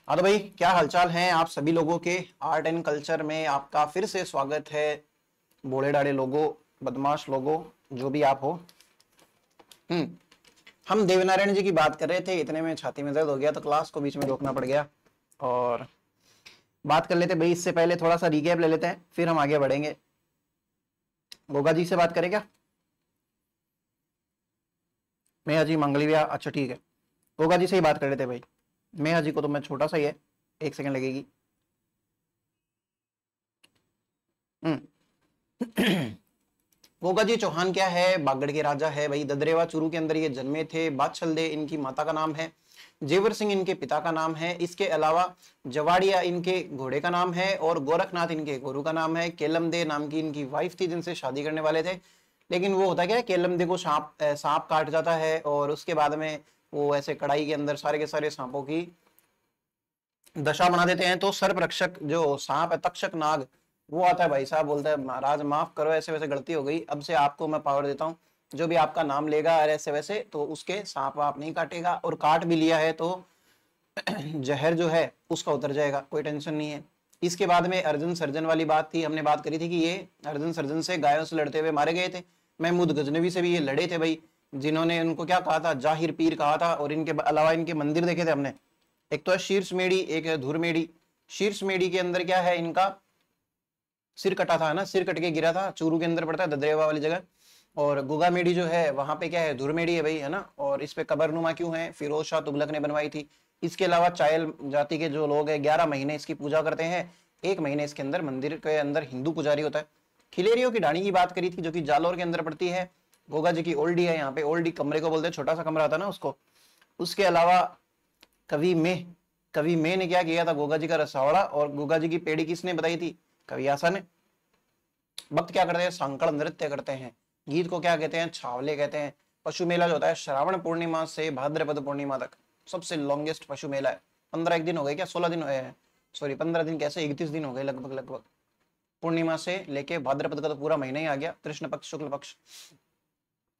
हाँ तो भाई, क्या हालचाल है आप सभी लोगों के। आर्ट एंड कल्चर में आपका फिर से स्वागत है। बूढ़े डाड़े लोगों, बदमाश लोगों, जो भी आप हो। हम्म हम देवनारायण जी की बात कर रहे थे, इतने में छाती में दर्द हो गया तो क्लास को बीच में रोकना पड़ गया। और बात कर लेते भाई, इससे पहले थोड़ा सा रिकैप ले लेते हैं, फिर हम आगे बढ़ेंगे। गोगा जी से बात करें क्या? मेहा जी मंगलविया, अच्छा ठीक है। गोगा जी से ही बात कर लेते भाई। मेहा जी को तो मैं छोटा सा ही है, 1 सेकंड लगेगी। हम्म गोगा जी चौहान क्या है, बागड़ के राजा है भाई। ददरेवा चूरू के अंदर ये जन्मे थे। बादशलदे इनकी माता का नाम है। जेवर सिंह इनके पिता का नाम है। इसके अलावा जवाड़िया इनके घोड़े का नाम है और गोरखनाथ इनके गुरु का नाम है। केलमदे नाम की इनकी वाइफ थी जिनसे शादी करने वाले थे, लेकिन वो होता क्या है, केलमदे को सांप काट जाता है और उसके बाद में वो ऐसे कढ़ाई के अंदर सारे के सारे सांपों की दशा बना देते हैं। तो सर्प रक्षक जो सांप है, तक्षक नाग, वो आता है भाई साहब, बोलता है महाराज माफ करो, ऐसे वैसे गलती हो गई, अब से आपको मैं पावर देता हूँ, जो भी आपका नाम लेगा और ऐसे वैसे तो उसके सांप आप नहीं काटेगा, और काट भी लिया है तो जहर जो है उसका उतर जाएगा, कोई टेंशन नहीं है। इसके बाद में अर्जुन सर्जन वाली बात थी, हमने बात करी थी कि ये अर्जुन सर्जन से गायों से लड़ते हुए मारे गए थे। महमूद गजनवी से भी ये लड़े थे भाई, जिन्होंने उनको क्या कहा था, जाहिर पीर कहा था। और इनके अलावा इनके मंदिर देखे थे हमने, एक तो है शीर्ष मेढ़ी, एक है धुर मेढ़ी। शीर्ष मेढ़ी के अंदर क्या है, इनका सिर कटा था ना, सिर कट के गिरा था, चूरू के अंदर पड़ता है ददरेवा वाली जगह। और गुगा मेढ़ी जो है वहां पे क्या है, धुर मेढ़ी है भाई, है ना। और इस पे कबरनुमा क्यों है, फिरोज शाह तुगलक ने बनवाई थी। इसके अलावा चायल जाति के जो लोग हैं 11 महीने इसकी पूजा करते हैं। 1 महीने इसके अंदर मंदिर के अंदर हिंदू पुजारी होता है। खिलेरियों की ढाणी की बात करी थी, जो कि जालौर के अंदर पड़ती है। गोगा जी की ओल्डी है, यहाँ पे ओल्डी कमरे को बोलते हैं, छोटा सा कमरा आता ना उसको। उसके अलावा कवि में कवि में ने क्या किया था, गोगा जी का रसावड़ा। और गोगा जी की पेड़ी किसने बताई थी, कवि आसा ने। भक्त क्या करते हैं, सांकड़ नृत्य करते हैं। गीत को क्या कहते हैं, छावले कहते हैं। पशु मेला जो होता है श्रावण पूर्णिमा से भाद्रपद पूर्णिमा तक सबसे लॉन्गेस्ट पशु मेला है। 15 एक दिन हो गए क्या, 16 दिन हुए हैं, सॉरी 15 दिन कैसे, 31 दिन हो गए लगभग लगभग। पूर्णिमा से लेके भाद्रपद का तो पूरा महीना ही आ गया, कृष्ण पक्ष शुक्ल पक्ष।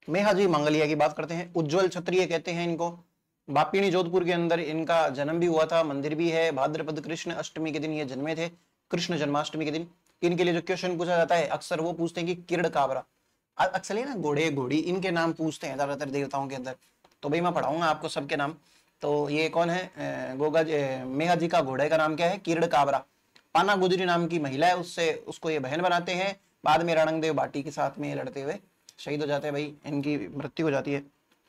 मेहा जी मंगलिया की बात करते हैं, उज्जवल क्षत्रिय कहते हैं इनको। बापीणी जोधपुर के अंदर इनका जन्म भी हुआ था, मंदिर भी है। भाद्रपद कृष्ण अष्टमी के दिन ये जन्मे थे, कृष्ण जन्माष्टमी के दिन। इनके लिए जो क्वेश्चन पूछा जाता है अक्सर, वो पूछते हैं कि किरण काबरा। अक्सर ही ना घोड़े घोड़ी इनके नाम पूछते हैं ज्यादातर देवताओं के अंदर। तो भाई मैं पढ़ाऊंगा आपको सबके नाम। तो ये कौन है, मेहा जी का घोड़े का नाम क्या है, किरण काबरा। पाना गुजरी नाम की महिला है, उससे उसको ये बहन बनाते हैं। बाद में रणंगदेव भाटी के साथ में लड़ते हुए शहीद हो जाते हैं भाई, इनकी मृत्यु हो जाती है।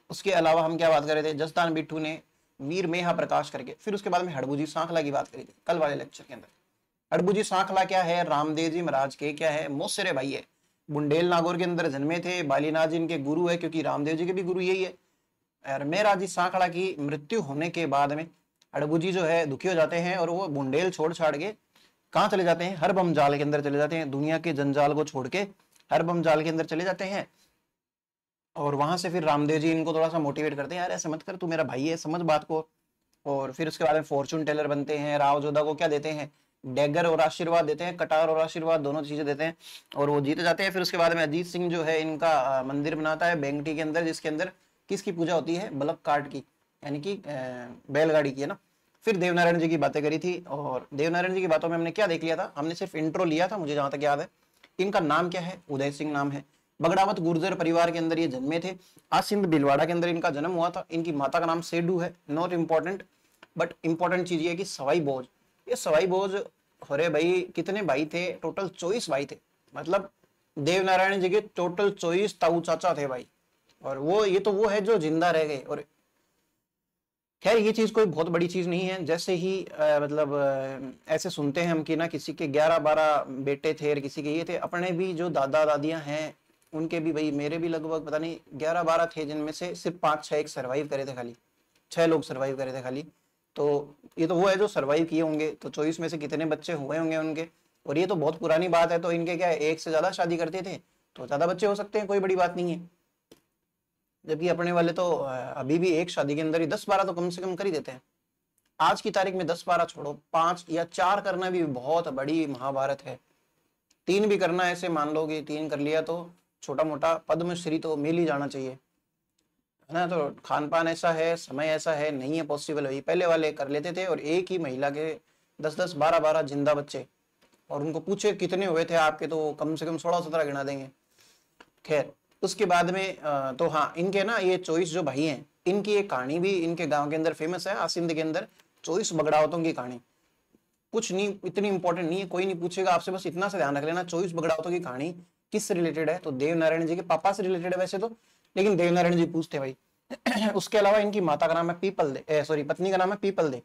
उसके अलावा हम क्या बात कर रहे थे, जसदान बिट्टू ने वीर मेहा प्रकाश करके। फिर उसके बाद में हड़बूजी सांखला की बात करी थी कल वाले लेक्चर के अंदर। हड़बूजी सांखला क्या है, रामदेव जी महाराज के क्या है, मौसेरे भाई है। बुंडेल नागौर के अंदर जन्मे थे। बालीनाथ जी इनके गुरु है, क्योंकि रामदेव जी के भी गुरु यही है। और मेहरा जी सांखला की मृत्यु होने के बाद में हड़बूजी जो है दुखी हो जाते हैं, और वो बुंडेल छोड़ छाड़ के कहाँ चले जाते हैं, हर बम जाल के अंदर चले जाते हैं। दुनिया के जंजाल को छोड़ के हर बम जाल के अंदर चले जाते हैं। और वहां से फिर रामदेव जी इनको थोड़ा सा मोटिवेट करते हैं, यार ऐसे मत कर, तू मेरा भाई है, समझ बात को। और फिर उसके बाद में फॉर्चून टेलर बनते हैं। राव जोधा को क्या देते हैं, डैगर और आशीर्वाद देते हैं, कटार और आशीर्वाद दोनों चीजें देते हैं, और वो जीते जाते हैं। फिर उसके बाद में अजीत सिंह जो है इनका मंदिर बनाता है बेंगटी के अंदर, जिसके अंदर किसकी पूजा होती है, बलक काट की, यानी कि बैलगाड़ी की, है ना। फिर देवनारायण जी की बातें करी थी, और देवनारायण जी की बातों में हमने क्या देख लिया था, हमने सिर्फ इंट्रो लिया था, मुझे जहां तक याद है। इनका नाम क्या है, उदय सिंह नाम है। बगड़ावत गुर्जर परिवार के अंदर ये जन्मे थे। आसिंद भिलवाड़ा के अंदर इनका जन्म हुआ था। इनकी माता का नाम सेडू है, नॉट इंपॉर्टेंट। बट इंपॉर्टेंट चीज ये है कि सवाई बोझ, ये सवाई बोझ अरे भाई कितने भाई थे, टोटल 24 भाई थे। मतलब देवनारायण जी के टोटल 24 ताऊ चाचा थे भाई। और वो ये तो वो है जो जिंदा रह गए। और खैर ये चीज कोई बहुत बड़ी चीज नहीं है। जैसे ही ऐसे सुनते हैं हम कि ना किसी के 11-12 बेटे थे और किसी के ये थे, अपने भी जो दादा दादियां हैं उनके भी भाई, मेरे भी लगभग पता नहीं 11-12 थे, जिनमें से सिर्फ 5-6 एक सर्वाइव करे थे, खाली 6 लोग सर्वाइव करे थे खाली। तो ये तो वो है जो सर्वाइव किए होंगे। तो 24 में से कितने बच्चे हुए होंगे उनके। और ये तो बहुत पुरानी बात है, तो इनके क्या है, एक से ज्यादा शादी करते थे तो ज्यादा बच्चे हो सकते हैं, कोई बड़ी बात नहीं है। जबकि अपने वाले तो अभी भी एक शादी के अंदर ही 10-12 तो कम से कम कर ही देते हैं। आज की तारीख में 10-12 छोड़ो, 5 या 4 करना भी बहुत बड़ी महाभारत है। 3 भी करना, ऐसे मान लो कि 3 कर लिया तो छोटा मोटा पद्मश्री तो मिल ही जाना चाहिए। है ना। तो खान पान ऐसा है, समय ऐसा है, नहीं है पॉसिबल भाई। पहले वाले कर लेते थे, और एक ही महिला के 10-10 12-12 जिंदा बच्चे, और उनको पूछे कितने हुए थे आपके, तो कम से कम 16-17 गिना देंगे। खैर उसके बाद में तो हाँ, इनके ना ये 24 जो भाई हैं, इनकी एक कहानी भी इनके गांव के अंदर फेमस है, आसिंद के अंदर 24 बगड़ावतों की कहानी। कुछ नहीं, इतनी इंपॉर्टेंट नहीं है, कोई नहीं पूछेगा आपसे, बस इतना से ध्यान रख लेना 24 बगड़ावतों की कहानी किससे रिलेटेड है, तो देवनारायण जी के पापा से रिलेटेड है वैसे तो, लेकिन देवनारायण जी पूछते भाई। उसके अलावा इनकी माता का नाम है पीपल दे, सॉरी पत्नी का नाम है पीपल दे।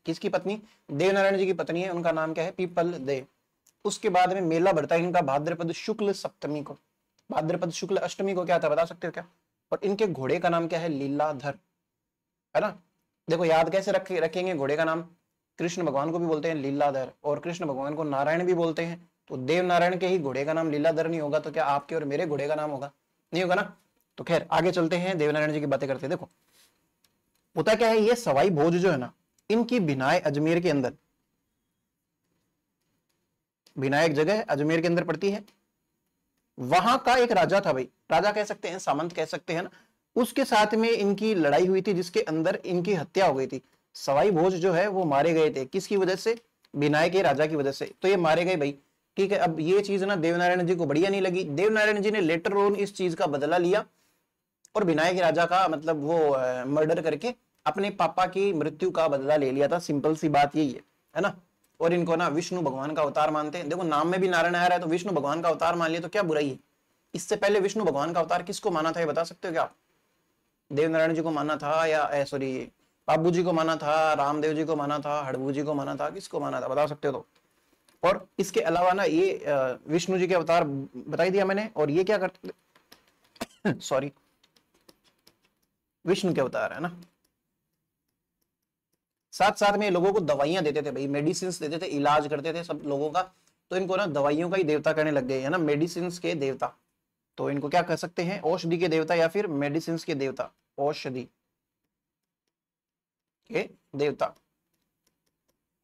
किसकी पत्नी? देवनारायण जी की पत्नी है, उनका नाम क्या है? People they. उसके बाद में मेला बढ़ता है इनका भाद्रपद शुक्ल सप्तमी को, भाद्रपद शुक्ल अष्टमी को क्या था बता सकते हो क्या? और इनके घोड़े का नाम क्या है? लीलाधर, है ना। देखो याद कैसे रखेंगे घोड़े का नाम? कृष्ण भगवान को भी बोलते हैं लीलाधर, और कृष्ण भगवान को नारायण भी बोलते हैं, तो देव नारायण के ही घोड़े का नाम लीलाधर नहीं होगा तो क्या आपके और मेरे घोड़े का नाम होगा? नहीं होगा ना। तो खैर आगे चलते हैं, देवनारायण जी की बातें करते हैं। देखो होता क्या है, ये सवाई भोज जो है ना, इनकी बिनाय अजमेर के अंदर, बिनायक जगह अजमेर के अंदर पड़ती है। वहां का एक राजा था भाई, राजा कह सकते हैं, सामंत कह सकते हैं ना, उसके साथ में इनकी लड़ाई हुई थी, जिसके अंदर इनकी हत्या हो गई थी। सवाई भोज जो है वो मारे गए थे, किसकी वजह से? बिनायक के राजा की वजह से, तो ये मारे गए भाई। ठीक है, अब ये चीज ना देवनारायण जी को बढ़िया नहीं लगी। देवनारायण जी ने लेटर ऑन इस चीज का बदला लिया, और विनायक राजा का मतलब वो मर्डर करके अपने पापा की मृत्यु का बदला ले लिया था। सिंपल सी बात यही है ना। और इनको ना विष्णु भगवान का अवतार मानते हैं। देखो नाम में भी नारायण आ रहा है, तो विष्णु भगवान का अवतार मान लिया तो क्या बुराई है? इससे पहले विष्णु भगवान का अवतार किसको माना था, ये बता सकते हो क्या आप? देवनारायण जी को माना था, या सॉरी बाबू जी को माना था, रामदेव जी को माना था, हड़बू जी को माना था, किसको माना था बता सकते हो तो? और इसके अलावा ना ये विष्णु जी के अवतार बता ही दिया मैंने। और ये क्या करते सॉरी विष्णु के अवतार है ना। साथ साथ में लोगों को दवाइयां देते थे भाई, मेडिसिन देते थे, इलाज करते थे सब लोगों का। तो इनको ना दवाइयों का ही देवता कहने लग गए है ना, मेडिसिन के देवता। तो इनको क्या कह सकते हैं? औषधि के देवता या फिर मेडिसिन के देवता, औषधि के देवता।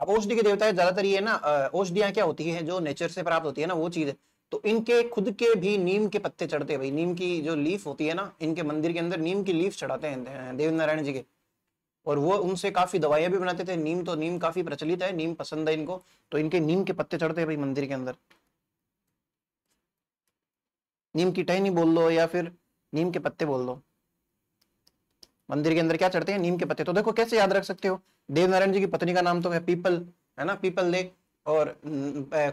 अब औषधि के देवता है ज्यादातर ये ना, औषधियां क्या होती है जो नेचर से प्राप्त होती है ना, वो चीज है। तो इनके खुद के भी नीम के पत्ते चढ़ते हैं भाई, नीम की जो लीफ होती है ना, इनके मंदिर के अंदर नीम की लीफ चढ़ाते हैं देवनारायण जी के। और वो उनसे काफी दवाइयां भी बनाते थे। नीम तो नीम काफी प्रचलित है, नीम पसंद है इनको, तो इनके नीम के पत्ते चढ़ते हैं भाई मंदिर के अंदर। नीम की टहनी बोल दो या फिर नीम के पत्ते बोल दो, मंदिर के अंदर क्या चढ़ते हैं? नीम के पत्ते। तो देखो कैसे याद रख सकते हो, देवनारायण जी की पत्नी का नाम तो है पीपल, है ना, पीपल दे। और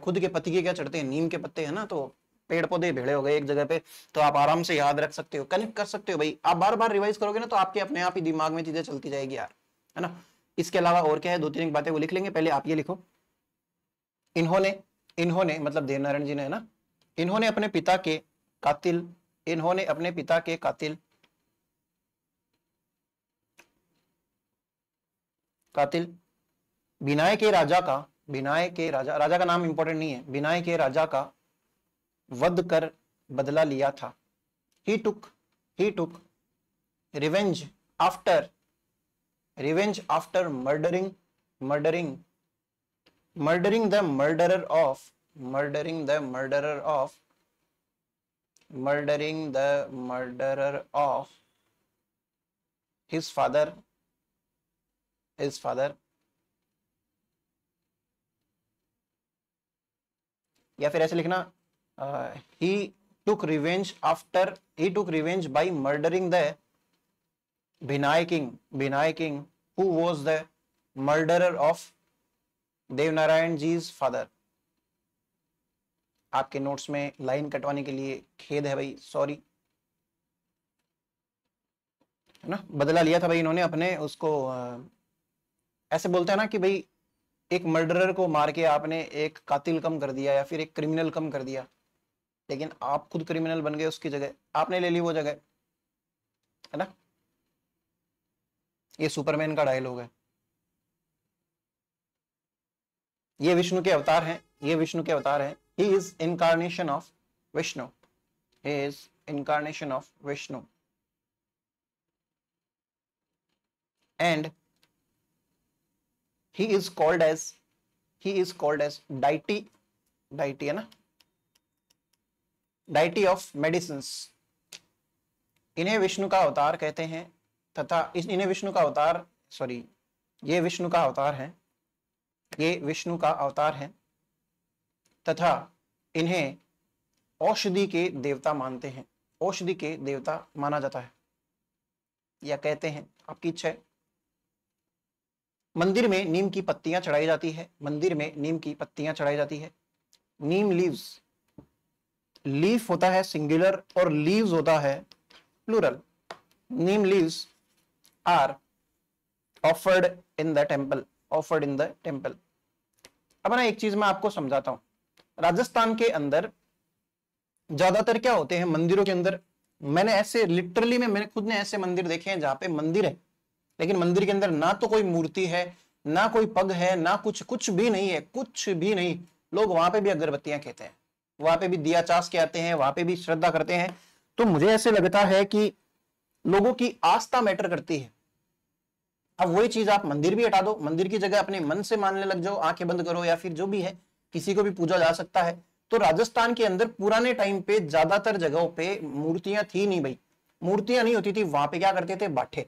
खुद के पति के क्या चढ़ते हैं? नीम के पत्ते, है ना। तो पेड़ पौधे भेड़े हो गए एक जगह पे, तो आप आराम से याद रख सकते हो, कनेक्ट कर सकते हो भाई। आप बार बार रिवाइज करोगे ना, तो आपके अपने आप ही दिमाग में चीजें चलती जाएगी यार, है ना। इसके अलावा और क्या है, दो तीन बातें वो लिख लेंगे। पहले आप ये लिखो, इन्होंने इन्होंने मतलब देवनारायण जी ने, है ना, इन्होंने अपने पिता के कातिल, इन्होंने अपने पिता के कातिल कातिल बिनाय के राजा का, बिनाय के राजा, राजा का नाम इंपॉर्टेंट नहीं है, बिनाय के राजा का वध कर बदला लिया था। He took revenge after murdering murdering murdering the murderer of murdering the murderer of murdering the murderer of his father या फिर ऐसे लिखना, he took revenge by murdering the Binay king who was the murderer of Devnarayan ji's father. आपके notes में line कटवाने के लिए खेद है भाई, सॉरी, है ना। बदला लिया था भाई इन्होंने अपने, उसको ऐसे बोलते हैं ना कि भाई एक मर्डरर को मार के आपने एक कातिल कम कर दिया या फिर एक क्रिमिनल कम कर दिया, लेकिन आप खुद क्रिमिनल बन गए, उसकी जगह आपने ले ली वो जगह, है ना। ये सुपरमैन का डायलॉग है। ये विष्णु के अवतार हैं, ये विष्णु के अवतार हैं। He is incarnation of Vishnu, he is incarnation of Vishnu and he is called as deity, है ना, deity of medicines, इन्हें विष्णु का अवतार कहते हैं तथा इन्हें विष्णु का अवतार, सॉरी, ये विष्णु का अवतार है, ये विष्णु का अवतार है तथा इन्हें औषधि के देवता मानते हैं, औषधि के देवता माना जाता है या कहते हैं, आपकी इच्छा है। मंदिर में नीम की पत्तियां चढ़ाई जाती है, मंदिर में नीम की पत्तियां चढ़ाई जाती है। नीम लीव्स, लीफ होता है सिंगुलर और लीव्स होता है plural. Neem leaves are offered in the temple, offered in the temple. अब ना एक चीज मैं आपको समझाता हूं, राजस्थान के अंदर ज्यादातर क्या होते हैं मंदिरों के अंदर, मैंने ऐसे लिटरली में मैंने खुद ने ऐसे मंदिर देखे हैं जहां पे मंदिर है लेकिन मंदिर के अंदर ना तो कोई मूर्ति है, ना कोई पग है, ना कुछ भी नहीं है, कुछ भी नहीं। लोग वहां पे भी अगरबत्तियां खेते हैं, वहां पे भी दिया चास के आते हैं, वहां पे भी श्रद्धा करते हैं। तो मुझे ऐसे लगता है कि लोगों की आस्था मैटर करती है। अब वही चीज आप मंदिर भी हटा दो, मंदिर की जगह अपने मन से मानने लग जाओ, आंखें बंद करो या फिर जो भी है, किसी को भी पूजा जा सकता है। तो राजस्थान के अंदर पुराने टाइम पे ज्यादातर जगहों पे मूर्तियां थी नहीं भाई, मूर्तियां नहीं होती थी। वहां पे क्या करते थे, बाठे,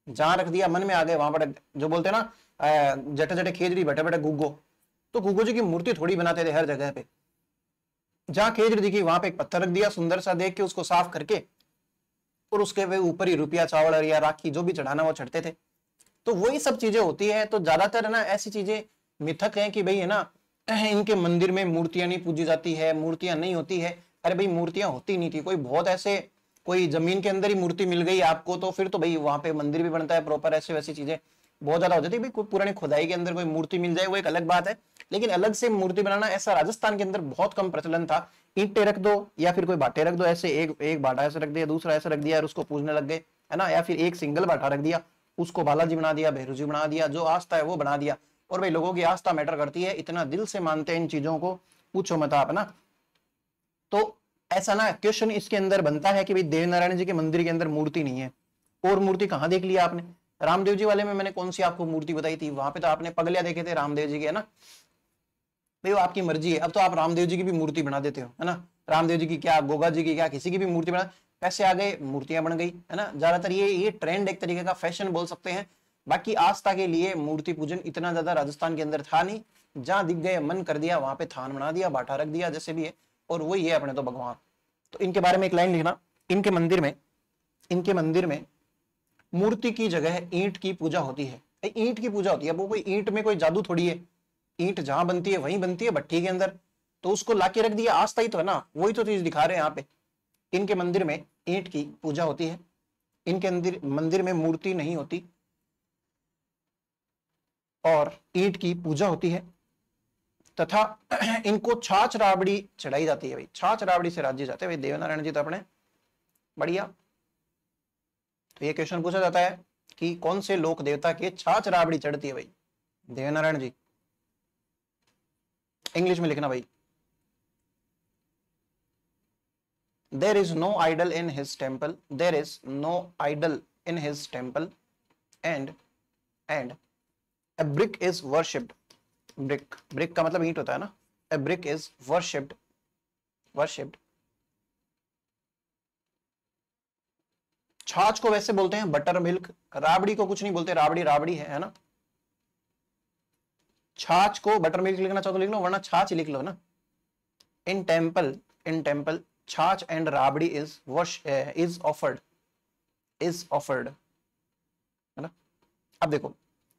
जहां रख दिया मन में आ गए वहां पर, जो बोलते हैं ना जटे जटे खेजड़ी बैठे बैठे गुग्गो, तो गुग्गो जी की मूर्ति थोड़ी बनाते थे हर जगह पे। जहां खेजड़ी दिखी वहां पे एक पत्थर रख दिया सुंदर सा, देख के उसको साफ करके, और उसके ऊपर ही रुपया चावल या राखी जो भी चढ़ाना वो चढ़ते थे। तो वही सब चीजें होती है। तो ज्यादातर है ना ऐसी चीजें मिथक है कि भाई है ना इनके मंदिर में मूर्तियां नहीं पूजी जाती है, मूर्तियां नहीं होती है। अरे भाई मूर्तियां होती नहीं थी, कोई बहुत ऐसे कोई जमीन के अंदर ही मूर्ति मिल गई आपको तो फिर तो भाई वहां पे मंदिर भी बनता है प्रॉपर, ऐसे वैसी चीजें बहुत ज्यादा हो जाती है। भाई कोई पुरानी खुदाई के अंदर कोई मूर्ति मिल जाए वो एक अलग बात है, लेकिन अलग से मूर्ति बनाना ऐसा राजस्थान के अंदर बहुत कम प्रचलन था। ईंटें रख दो या फिर कोई बाटे रख दो, ऐसे एक बाटा ऐसे रख दिया, दूसरा ऐसे रख दिया और उसको पूजने लग गए, है ना। या फिर एक सिंगल बाटा रख दिया, उसको बालाजी बना दिया, भैरू जी बना दिया, जो आस्था है वो बना दिया। और भाई लोगों की आस्था मैटर करती है, इतना दिल से मानते हैं इन चीजों को, पूछो मत आप, ना। तो ऐसा ना क्वेश्चन इसके अंदर बनता है कि भाई देवनारायण जी के मंदिर के अंदर मूर्ति नहीं है, और मूर्ति कहां देख लिया आपने? रामदेव जी वाले में मैंने कौन सी आपको मूर्ति बताई थी, वहां पे तो आपने पगलिया देखे थे रामदेव जी के, है ना। भाई वो आपकी मर्जी है, अब तो आप रामदेव जी की भी मूर्ति बना देते हो, है ना। रामदेव जी की क्या, गोगा जी की क्या, किसी की भी मूर्ति बना, पैसे आ गए, मूर्तियां बन गई, है ना। ज्यादातर ये ट्रेंड एक तरीके का फैशन बोल सकते हैं। बाकी आस्था के लिए मूर्ति पूजन इतना ज्यादा राजस्थान के अंदर था नहीं, जहां दिख गए मन कर दिया वहां पे थान बना दिया, बाटा रख दिया, जैसे भी है, और वही है अपने तो भगवान। तो इनके बारे में एक लाइन लिखना, इनके मंदिर में मूर्ति की जगह ईंट की पूजा होती है। ईंट की पूजा होती है, वो कोई ईंट में कोई जादू थोड़ी है, ईंट जहां बनती है वहीं बनती है भट्टी के अंदर, तो उसको लाके रख दिया, आस्था ही तो है ना, वही तो चीज दिखा रहे हैं यहाँ पे। इनके मंदिर में ईंट की पूजा होती है, इनके मंदिर में मूर्ति नहीं होती और ईंट की पूजा होती है, तथा इनको छाछ राबड़ी चढ़ाई जाती है। भाई छाछ राबड़ी से राज्य जाते हैं भाई देवनारायण जी तो अपने बढ़िया। तो ये क्वेश्चन पूछा जाता है कि कौन से लोक देवता के छाछ राबड़ी चढ़ती है? भाई देवनारायण जी। इंग्लिश में लिखना भाई। There is no idol in his temple. There is no idol in his temple, and a brick is worshipped. Brick का मतलब ईंट होता है ना। A brick is worshipped. छाछ को वैसे बोलते हैं बटर मिल्क, राबड़ी को कुछ नहीं बोलते, राबड़ी है ना। छाछ को बटर मिल्क लिखना चाहो तो लिख लो, वरना छाछ लिख लो ना। In temple छाछ एंड राबड़ी is offered, है ना। अब देखो,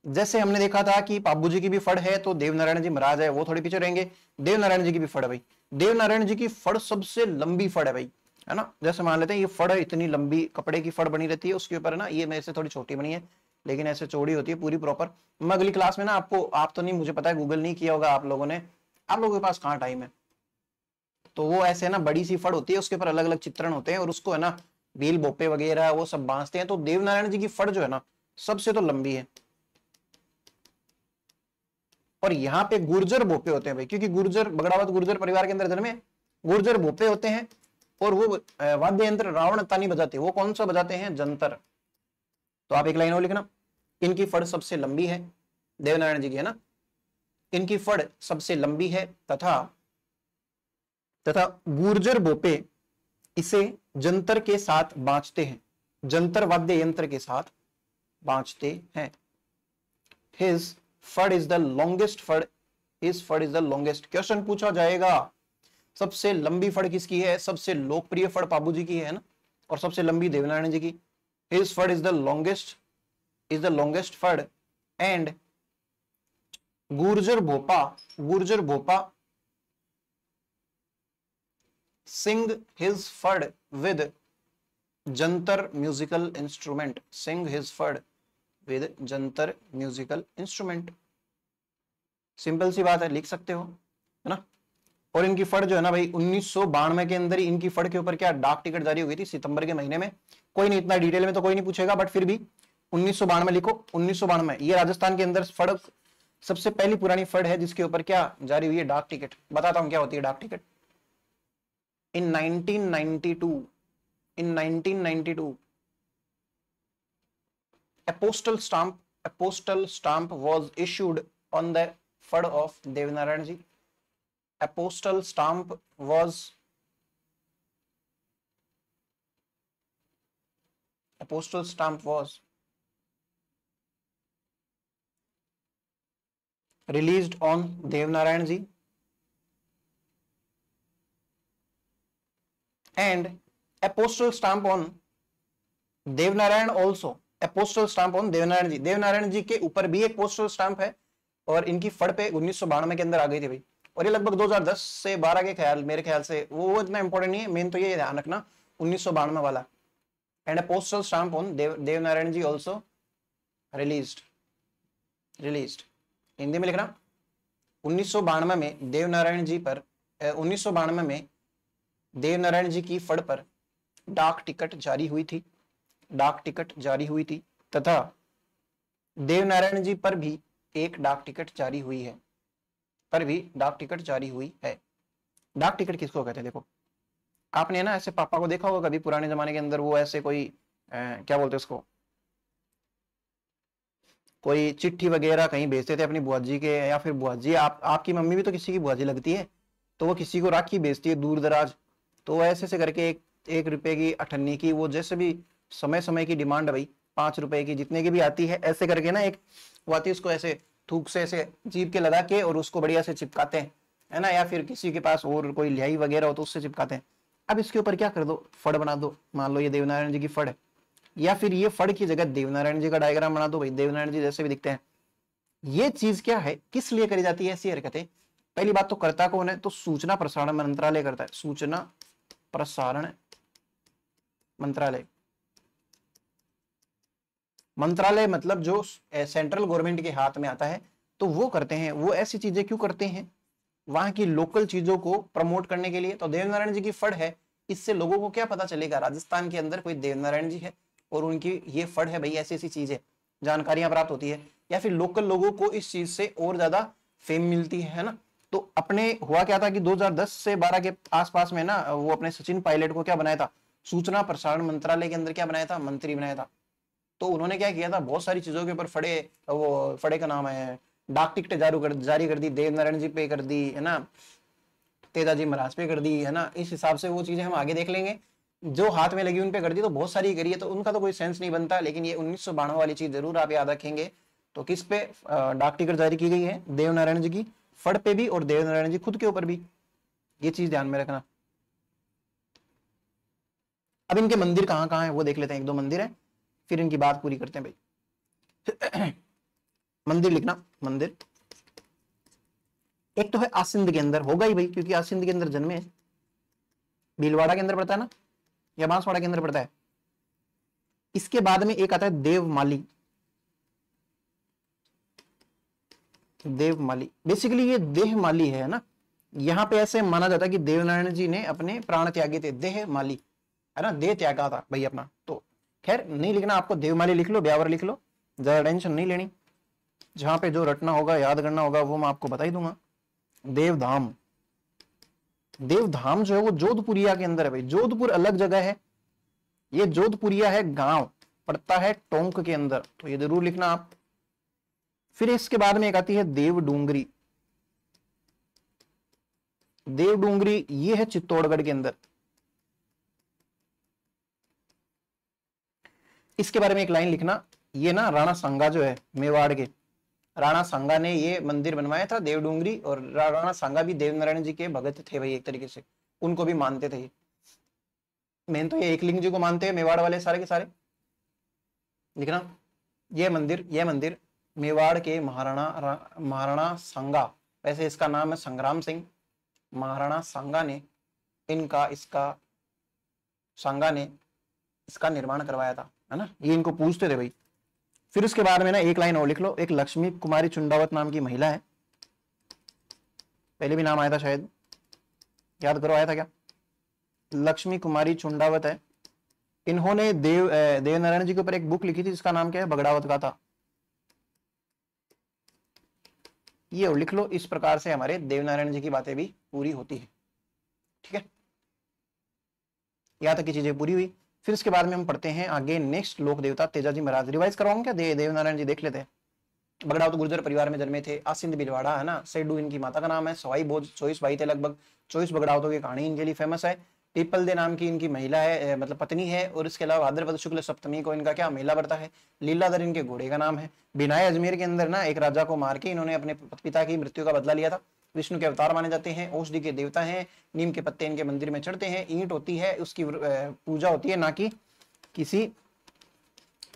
जैसे हमने देखा था कि पाबू जी की भी फड़ है तो देवनारायण जी महाराज है, वो थोड़ी पीछे रहेंगे। देवनारायण जी की भी फड़ है भाई, देवनारायण जी की फड़ सबसे लंबी फड़ है भाई, है ना। जैसे मान लेते हैं ये फड़ है, इतनी लंबी कपड़े की फड़ बनी रहती है, उसके ऊपर ना ये मेरे से थोड़ी छोटी बनी है लेकिन ऐसे चौड़ी होती है पूरी प्रॉपर। मैं अगली क्लास में ना आपको, आप तो नहीं, मुझे पता है गूगल नहीं किया होगा आप लोगों ने, आप लोगों के पास कहाँ टाइम है, तो वो ऐसे ना बड़ी सी फड़ होती है, उसके ऊपर अलग अलग चित्रण होते हैं और उसको है ना भील बोपे वगैरह वो सब बांधते हैं। तो देवनारायण जी की फड़ जो है ना सबसे तो लंबी है। और यहाँ पे गुर्जर बोपे होते हैं भाई, क्योंकि गुर्जर बगड़ावत गुर्जर परिवार के अंदर जन्मे, गुर्जर बोपे होते हैं। और वो वाद्य यंत्र रावण तानी बजाते हैं, वो कौन सा बजाते हैं? जंतर। तो आप एक लाइन और लिखना, इनकी फड़ सबसे लंबी है, देवनारायण जी की, है ना। इनकी फड़ सबसे लंबी है तथा गुर्जर बोपे इसे जंतर के साथ बाँचते हैं, जंतर वाद्य यंत्र के साथ बाँचते हैं। His phad is the longest फड़, his phad is the longest. Question पूछा जाएगा सबसे लंबी फड़ किसकी है? सबसे लोकप्रिय फड़ पाबू जी की है ना, और सबसे लंबी देवनारायण जी की। His phad is the longest phad and Gurjar Bhopa sing his phad with jantar musical instrument, sing his phad with jantar musical instrument. Simple सी बात है, लिख सकते हो, है ना। और इनकी फड़ जो है ना भाई 1992 के अंदर ही इनकी फड़ के ऊपर क्या डाक टिकट जारी हुई थी, सितंबर के महीने में। कोई नहीं, इतना डिटेल में तो कोई नहीं पूछेगा, बट फिर भी 1992 लिखो, 1992। ये राजस्थान के अंदर फड़ सबसे पहली पुरानी फड़ है जिसके ऊपर क्या जारी हुई है, डाक टिकट। बताता हूं क्या होती है डाक ticket. In 1992 a postal stamp was issued on the fad of Devanarayan ji. A postal stamp was released on Devanarayan ji, and a postal stamp on Devnarayan also, a postal stamp on Devnarayan ji. Devnarayan ji के ऊपर भी एक postal stamp है और इनकी फड़ पे 1992 के अंदर आ गई थी भाई। और ये लगभग 2010 से 12 के ख्याल, मेरे ख्याल से वो इतना इंपॉर्टेंट नहीं है, मेन तो ये ध्यान रखना 1992 वाला। And a postal stamp on Devnarayan ji also released, Hindi में लिखना 1992 में देवनारायण जी पर 1992 में देवनारायण जी की फड़ पर डाक टिकट जारी हुई थी तथा देवनारायण जी पर भी एक डाक टिकट जारी हुई है, डाक टिकट किसको कहते हैं? देखो आपने ना ऐसे पापा को देखा होगा कभी पुराने जमाने के अंदर, वो ऐसे कोई क्या बोलते हैं उसको, कोई चिट्ठी वगैरह कहीं भेजते थे अपनी बुआ जी के, या फिर बुआ जी आपकी मम्मी भी तो किसी की बुआ जी लगती है, तो वो किसी को राखी भेजती है दूर दराज, तो ऐसे से करके एक रुपए की 98 की, वो जैसे भी समय की डिमांड है भाई, 5 रुपए की, जितने की भी आती है, ऐसे करके ना एक वो आती है, उसको ऐसे थूक से ऐसे जीप के लगा के और उसको बढ़िया से चिपकाते हैं, है ना, या फिर किसी के पास और कोई लिहाई वगैरह हो तो उससे चिपकाते हैं। अब इसके ऊपर क्या कर दो, फड़ बना दो, मान लो ये देवनारायण जी की फड़ है, या फिर ये फड़ की जगह देवनारायण जी का डायग्राम बना दो भाई, देवनारायण जी जैसे भी दिखते हैं। ये चीज क्या है, किस लिए करी जाती है ऐसी हरकतें? पहली बात तो करता कौन है, तो सूचना प्रसारण मंत्रालय करता है, सूचना प्रसारण मंत्रालय मतलब जो सेंट्रल गवर्नमेंट के हाथ में आता है, तो वो करते हैं। वो ऐसी चीजें क्यों करते हैं? वहां की लोकल चीजों को प्रमोट करने के लिए। तो देवनारायण जी की फड़ है, इससे लोगों को क्या पता चलेगा, राजस्थान के अंदर कोई देवनारायण जी है और उनकी ये फड़ है भाई, ऐसी ऐसी चीज है, जानकारियां प्राप्त होती है, या फिर लोकल लोगों को इस चीज से और ज्यादा फेम मिलती है ना। तो अपने हुआ क्या था कि 2010 से 12 के आसपास में ना, वो अपने सचिन पायलट को क्या बनाया था, सूचना प्रसारण मंत्रालय के अंदर क्या बनाया था, मंत्री बनाया था। तो उन्होंने क्या किया था, बहुत सारी चीजों के ऊपर फड़े का नाम है, डाक टिकट जारी कर दी, देवनारायण जी पे कर दी, है ना, तेजाजी महाराज पे कर दी, है ना। इस हिसाब से वो चीजें हम आगे देख लेंगे, जो हाथ में लगी उन पे कर दी, तो बहुत सारी करी है, तो उनका तो कोई सेंस नहीं बनता। लेकिन ये 1992 वाली चीज जरूर आप याद रखेंगे। तो किस पे डाक टिकट जारी की गई है, देवनारायण जी की फड़ पे भी और देवनारायण जी खुद के ऊपर भी, ये चीज ध्यान में रखना। अब इनके मंदिर कहाँ कहाँ है वो देख लेते हैं, 1-2 मंदिर है, फिर इनकी बात पूरी करते हैं भाई। मंदिर लिखना, मंदिर एक तो है आसिंद के अंदर, होगा ही भाई क्योंकि आसिंद के अंदर जन्मे है, भीलवाड़ा के अंदर पड़ता है ना, या बांसवाड़ा के अंदर पड़ता है। इसके बाद में एक आता है देवमाली, बेसिकली ये देहमाली है ना। यहां पे ऐसे माना जाता है कि देवनारायण जी ने अपने प्राण त्यागे थे, देहमाली है ना, देह त्यागा था भाई अपना। तो खैर नहीं लिखना आपको, देवमाली लिख लो, ब्यावर लिख लो, ज्यादा टेंशन नहीं लेनी। जहां पे जो रटना होगा, याद करना होगा, वो मैं आपको बता ही दूंगा। देवधाम जो है वो जोधपुरिया के अंदर है भाई, जोधपुर अलग जगह है, ये जोधपुरिया है गांव, पड़ता है टोंक के अंदर, तो ये जरूर लिखना आप। फिर इसके बाद में एक आती है देवडूंगरी, ये है चित्तौड़गढ़ के अंदर, इसके बारे में एक लाइन लिखना, ये ना राणा सांगा जो है मेवाड़ के, राणा सांगा ने ये मंदिर बनवाया था देवडूंगरी, और राणा सांगा भी देवनारायण जी के भगत थे भाई, एक तरीके से उनको भी मानते थे। मेन तो ये एकलिंग जी को मानते हैं मेवाड़ वाले सारे के सारे। लिखना ये मंदिर मेवाड़ के महाराणा सांगा, वैसे इसका नाम है संग्राम सिंह, महाराणा सांगा ने इसका निर्माण करवाया था, है ना। ये इनको पूछते थे भाई। फिर उसके बाद में ना एक लाइन और लिख लो, एक लक्ष्मी कुमारी चुंडावत नाम की महिला है, पहले भी नाम आया था शायद, याद करो आया था क्या? लक्ष्मी कुमारी चुंडावत है। इन्होंने देवनारायण जी के ऊपर एक बुक लिखी थी जिसका नाम क्या है? बगड़ावत गाथा। ये और लिख लो। इस प्रकार से हमारे देवनारायण जी की बातें भी पूरी होती है। ठीक है, यहाँ तक की चीजें पूरी हुई। फिर इसके बाद में हम पढ़ते हैं आगे नेक्स्ट लोक देवता तेजाजी महाराज। रिवाइज करवाऊंगा क्या? देवनारायण जी देख लेते हैं। बगड़ावत गुर्जर परिवार में जन्मे थे। आसिंद बिलवाड़ा है ना, सेडू इनकी माता का नाम है। सवाई बोझ 24 भाई थे लगभग। 24 बगड़ावतों की कहानी इनके लिए फेमस है। पीपल दे नाम की इनकी महिला है, मतलब पत्नी है। और इसके अलावा भाद्रपद शुक्ल सप्तमी को इनका क्या मेला बढ़ता है। लीलाधर इनके घोड़े का नाम है। बिनाए अजमेर के अंदर ना एक राजा को मार के इन्होंने अपने पिता की मृत्यु का बदला लिया था। विष्णु के अवतार माने जाते हैं। औषधि के देवता हैं। नीम के पत्ते इनके मंदिर में चढ़ते हैं। ईंट होती है, उसकी पूजा होती है, ना कि किसी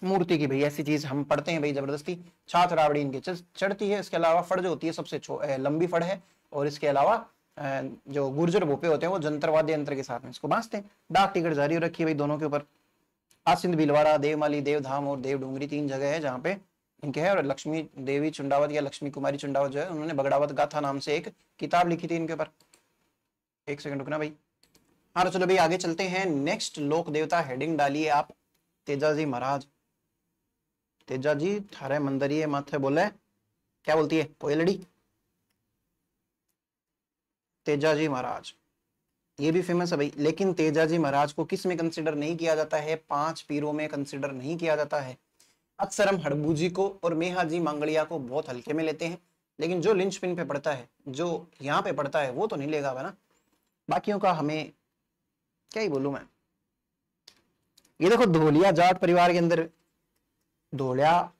मूर्ति की। भाई ऐसी चीज हम पढ़ते हैं भाई जबरदस्ती। छाछ रावड़ी इनके चढ़ती है। इसके अलावा फड़ जो होती है सबसे लंबी फड़ है। और इसके अलावा जो गुर्जर भोपे होते हैं वो जंतर वाद्य यंत्र के साथ में इसको बांधते हैं। डाक टिकट जारी रखी है भाई दोनों के ऊपर। आसिंद भीलवाड़ा, देवमाली, देवधाम और देवडूंगरी 3 जगह है जहाँ पे इनके है। और लक्ष्मी देवी चुंडावत या लक्ष्मी कुमारी चुंडावत जो है उन्होंने बगड़ावत गाथा नाम से एक किताब लिखी थी इनके ऊपर। एक सेकंड रुकना भाई। हाँ तो चलो भाई आगे चलते हैं। नेक्स्ट लोक देवता हेडिंग डालिए आप, तेजाजी महाराज। तेजाजी थारे मंदरिये माथे बोले, क्या बोलती है कोयलड़ी? तेजाजी महाराज ये भी फेमस है भाई। लेकिन तेजाजी महाराज को किस में कंसिडर नहीं किया जाता है? 5 पीरों में कंसिडर नहीं किया जाता है। अक्सर हम हड़बूजी को और मेहाजी मांगड़िया को बहुत हल्के में लेते हैं, लेकिन जो लिंचपिन पे पड़ता है, जो यहाँ पे पड़ता है, वो तो नहीं लेगा ना। बाकियों का हमें क्या ही बोलूं मैं। ये देखो धोलिया जाट परिवार के अंदर, धोलिया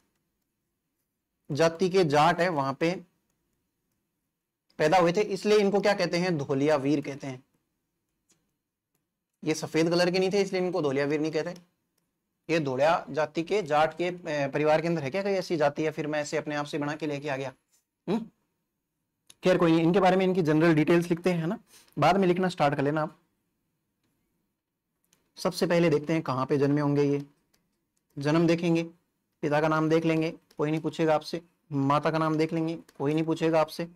जाति के जाट है वहां पे पैदा हुए थे, इसलिए इनको क्या कहते हैं? धोलिया वीर कहते हैं। ये सफेद कलर के नहीं थे इसलिए इनको धोलिया वीर नहीं कहते। ये धोलिया जाति के जाट के परिवार के अंदर है क्या कोई ऐसी जाति, या फिर मैं ऐसे अपने आप से बना के लेके आ गया? खैर कोई नहीं, इनके बारे में इनकी जनरल डिटेल्स लिखते हैं, है ना। बाद में लिखना स्टार्ट कर लेना आप। सबसे पहले देखते हैं कहाँ पे जन्मे होंगे ये। जन्म देखेंगे, पिता का नाम देख लेंगे, कोई नहीं पूछेगा आपसे। माता का नाम देख लेंगे, कोई नहीं पूछेगा आपसे।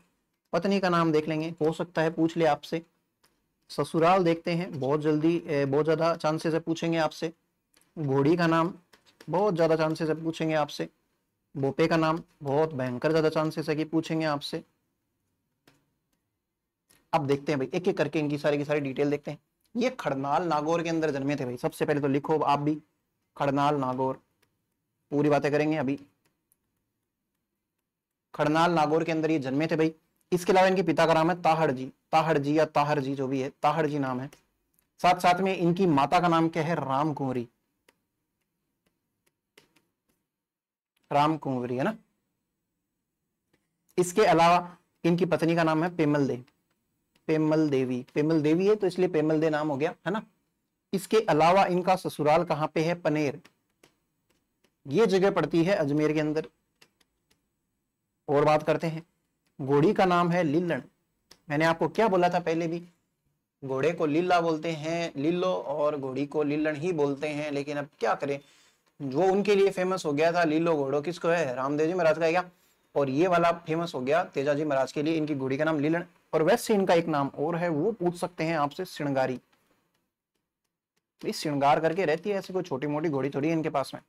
पत्नी का नाम देख लेंगे, हो सकता है पूछ ले आपसे। ससुराल देखते हैं, बहुत जल्दी बहुत ज्यादा चांसेस है पूछेंगे आपसे। घोड़ी का नाम बहुत ज्यादा चांसेस है पूछेंगे आपसे। बोपे का नाम बहुत भयंकर ज्यादा चांसेस है कि पूछेंगे आपसे। अब देखते हैं भाई एक एक करके इनकी सारी की सारी डिटेल देखते हैं। ये खड़नाल नागौर के अंदर जन्मे थे भाई। सबसे पहले तो लिखो आप भी, खड़नाल नागौर, पूरी बातें करेंगे अभी। खड़नाल नागौर के अंदर ये जन्मे थे भाई। इसके अलावा इनके पिता का नाम है ताहड़ जी, ताहड़ जी या ताहर जी जो भी है, ताहड़ जी नाम है। साथ साथ में इनकी माता का नाम क्या है? राम कुंवरी, राम कुंवरी, है ना। इसके अलावा इनकी पत्नी का नाम है पेमल दे, पेमल देवी, पेमल देवी है तो इसलिए पेमल दे नाम हो गया, है ना। इसके अलावा इनका ससुराल कहां पे है? पनेर, ये जगह पड़ती है अजमेर के अंदर। और बात करते हैं, घोड़ी का नाम है लीलन। मैंने आपको क्या बोला था पहले भी, घोड़े को लीला बोलते हैं, लीलो, और घोड़ी को लीलन ही बोलते हैं। लेकिन अब क्या करें, जो उनके लिए फेमस हो गया था लीलो घोड़ो किसको है? रामदेव जी महाराज का है क्या? और ये वाला फेमस हो गया तेजाजी महाराज के लिए, इनकी घोड़ी का नाम लीलन। और वैसे इनका एक नाम और है, वो पूछ सकते हैं आपसे, श्रृंगारी। श्रृंगार करके रहती है, ऐसे कोई छोटी मोटी घोड़ी थोड़ी है इनके पास में।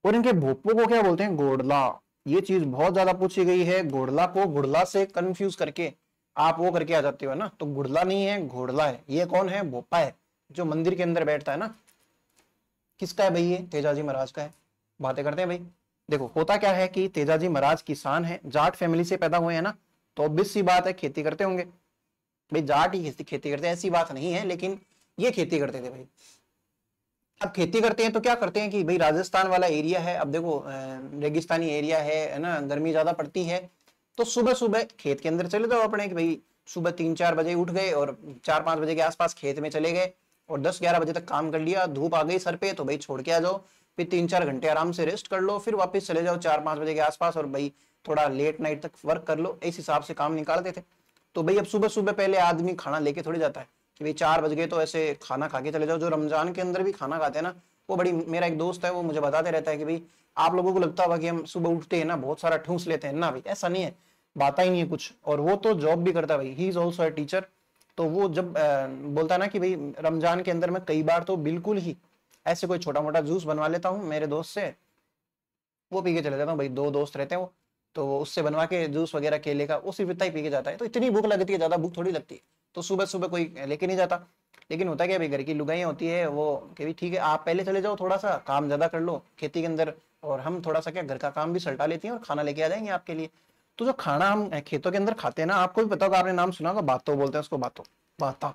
और इनके भोपो को क्या बोलते हैं? घोड़ला। ये चीज बहुत ज्यादा पूछी गई है। घोड़ला को घुड़ला से कंफ्यूज करके आप वो करके आ जाते हो ना, तो घुड़ला नहीं है, घोड़ला है। ये कौन है? भोपा है, जो मंदिर के अंदर बैठता है ना। किसका है भाई? ये तेजाजी महाराज का है। बातें करते हैं भाई। देखो होता क्या है कि तेजाजी महाराज किसान है, जाट फैमिली से पैदा हुए हैं ना, तो ऑब्वियस सी बात है खेती करते होंगे भाई। जाट ही खेती करते हैं ऐसी बात नहीं है, लेकिन ये खेती करते थे भाई। अब खेती करते हैं तो क्या करते हैं कि भाई राजस्थान वाला एरिया है, अब देखो रेगिस्तानी एरिया है ना, गर्मी ज्यादा पड़ती है, तो सुबह सुबह खेत के अंदर चले जाओ अपने, कि भाई सुबह 3-4 बजे उठ गए और 4-5 बजे के आसपास खेत में चले गए और 10-11 बजे तक काम कर लिया, धूप आ गई सर पे तो भाई छोड़ के आ जाओ, फिर 3-4 घंटे आराम से रेस्ट कर लो, फिर वापस चले जाओ 4-5 बजे के आसपास और भाई थोड़ा लेट नाइट तक वर्क कर लो, इस हिसाब से काम निकालते थे। तो भाई अब सुबह सुबह पहले आदमी खाना लेके थोड़ी जाता है कि भाई 4 बज गए तो ऐसे खाना खा के चले जाओ, जो रमजान के अंदर भी खाना खाते हैं ना, वो बड़ी, मेरा एक दोस्त है वो मुझे बताते रहता है कि भाई आप लोगों को लगता होगा कि हम सुबह उठते हैं ना बहुत सारा ठूस लेते हैं ना, भाई ऐसा नहीं है, बात ही नहीं है कुछ। और वो तो जॉब भी करता है भाई, he is also a teacher. तो वो जब बोलता है ना कि भाई रमजान के अंदर मैं कई बार तो बिल्कुल ही ऐसे कोई छोटा मोटा जूस बनवा लेता हूँ मेरे दोस्त से, वो पी के चले जाता हूँ भाई, 2 दोस्त रहते हैं वो, तो वो उससे बनवा के जूस वगैरह केले का वो सिर्फ इतना ही पी के जाता है। तो इतनी भूख लगती है, ज्यादा भूख थोड़ी लगती है, तो सुबह सुबह कोई लेके नहीं जाता। लेकिन होता क्या भाई, घर की लुगाइयाँ होती है वो कि भाई ठीक है आप पहले चले जाओ, थोड़ा सा काम ज्यादा कर लो खेती के अंदर, और हम थोड़ा सा क्या घर का काम भी सल्टा लेती हैं और खाना लेके आ जाएंगे आपके लिए। तो जो खाना हम खेतों के अंदर खाते हैं ना, आपको भी पता होगा, आपने नाम सुना होगा, बातो बोलते हैं उसको, बातो, बाता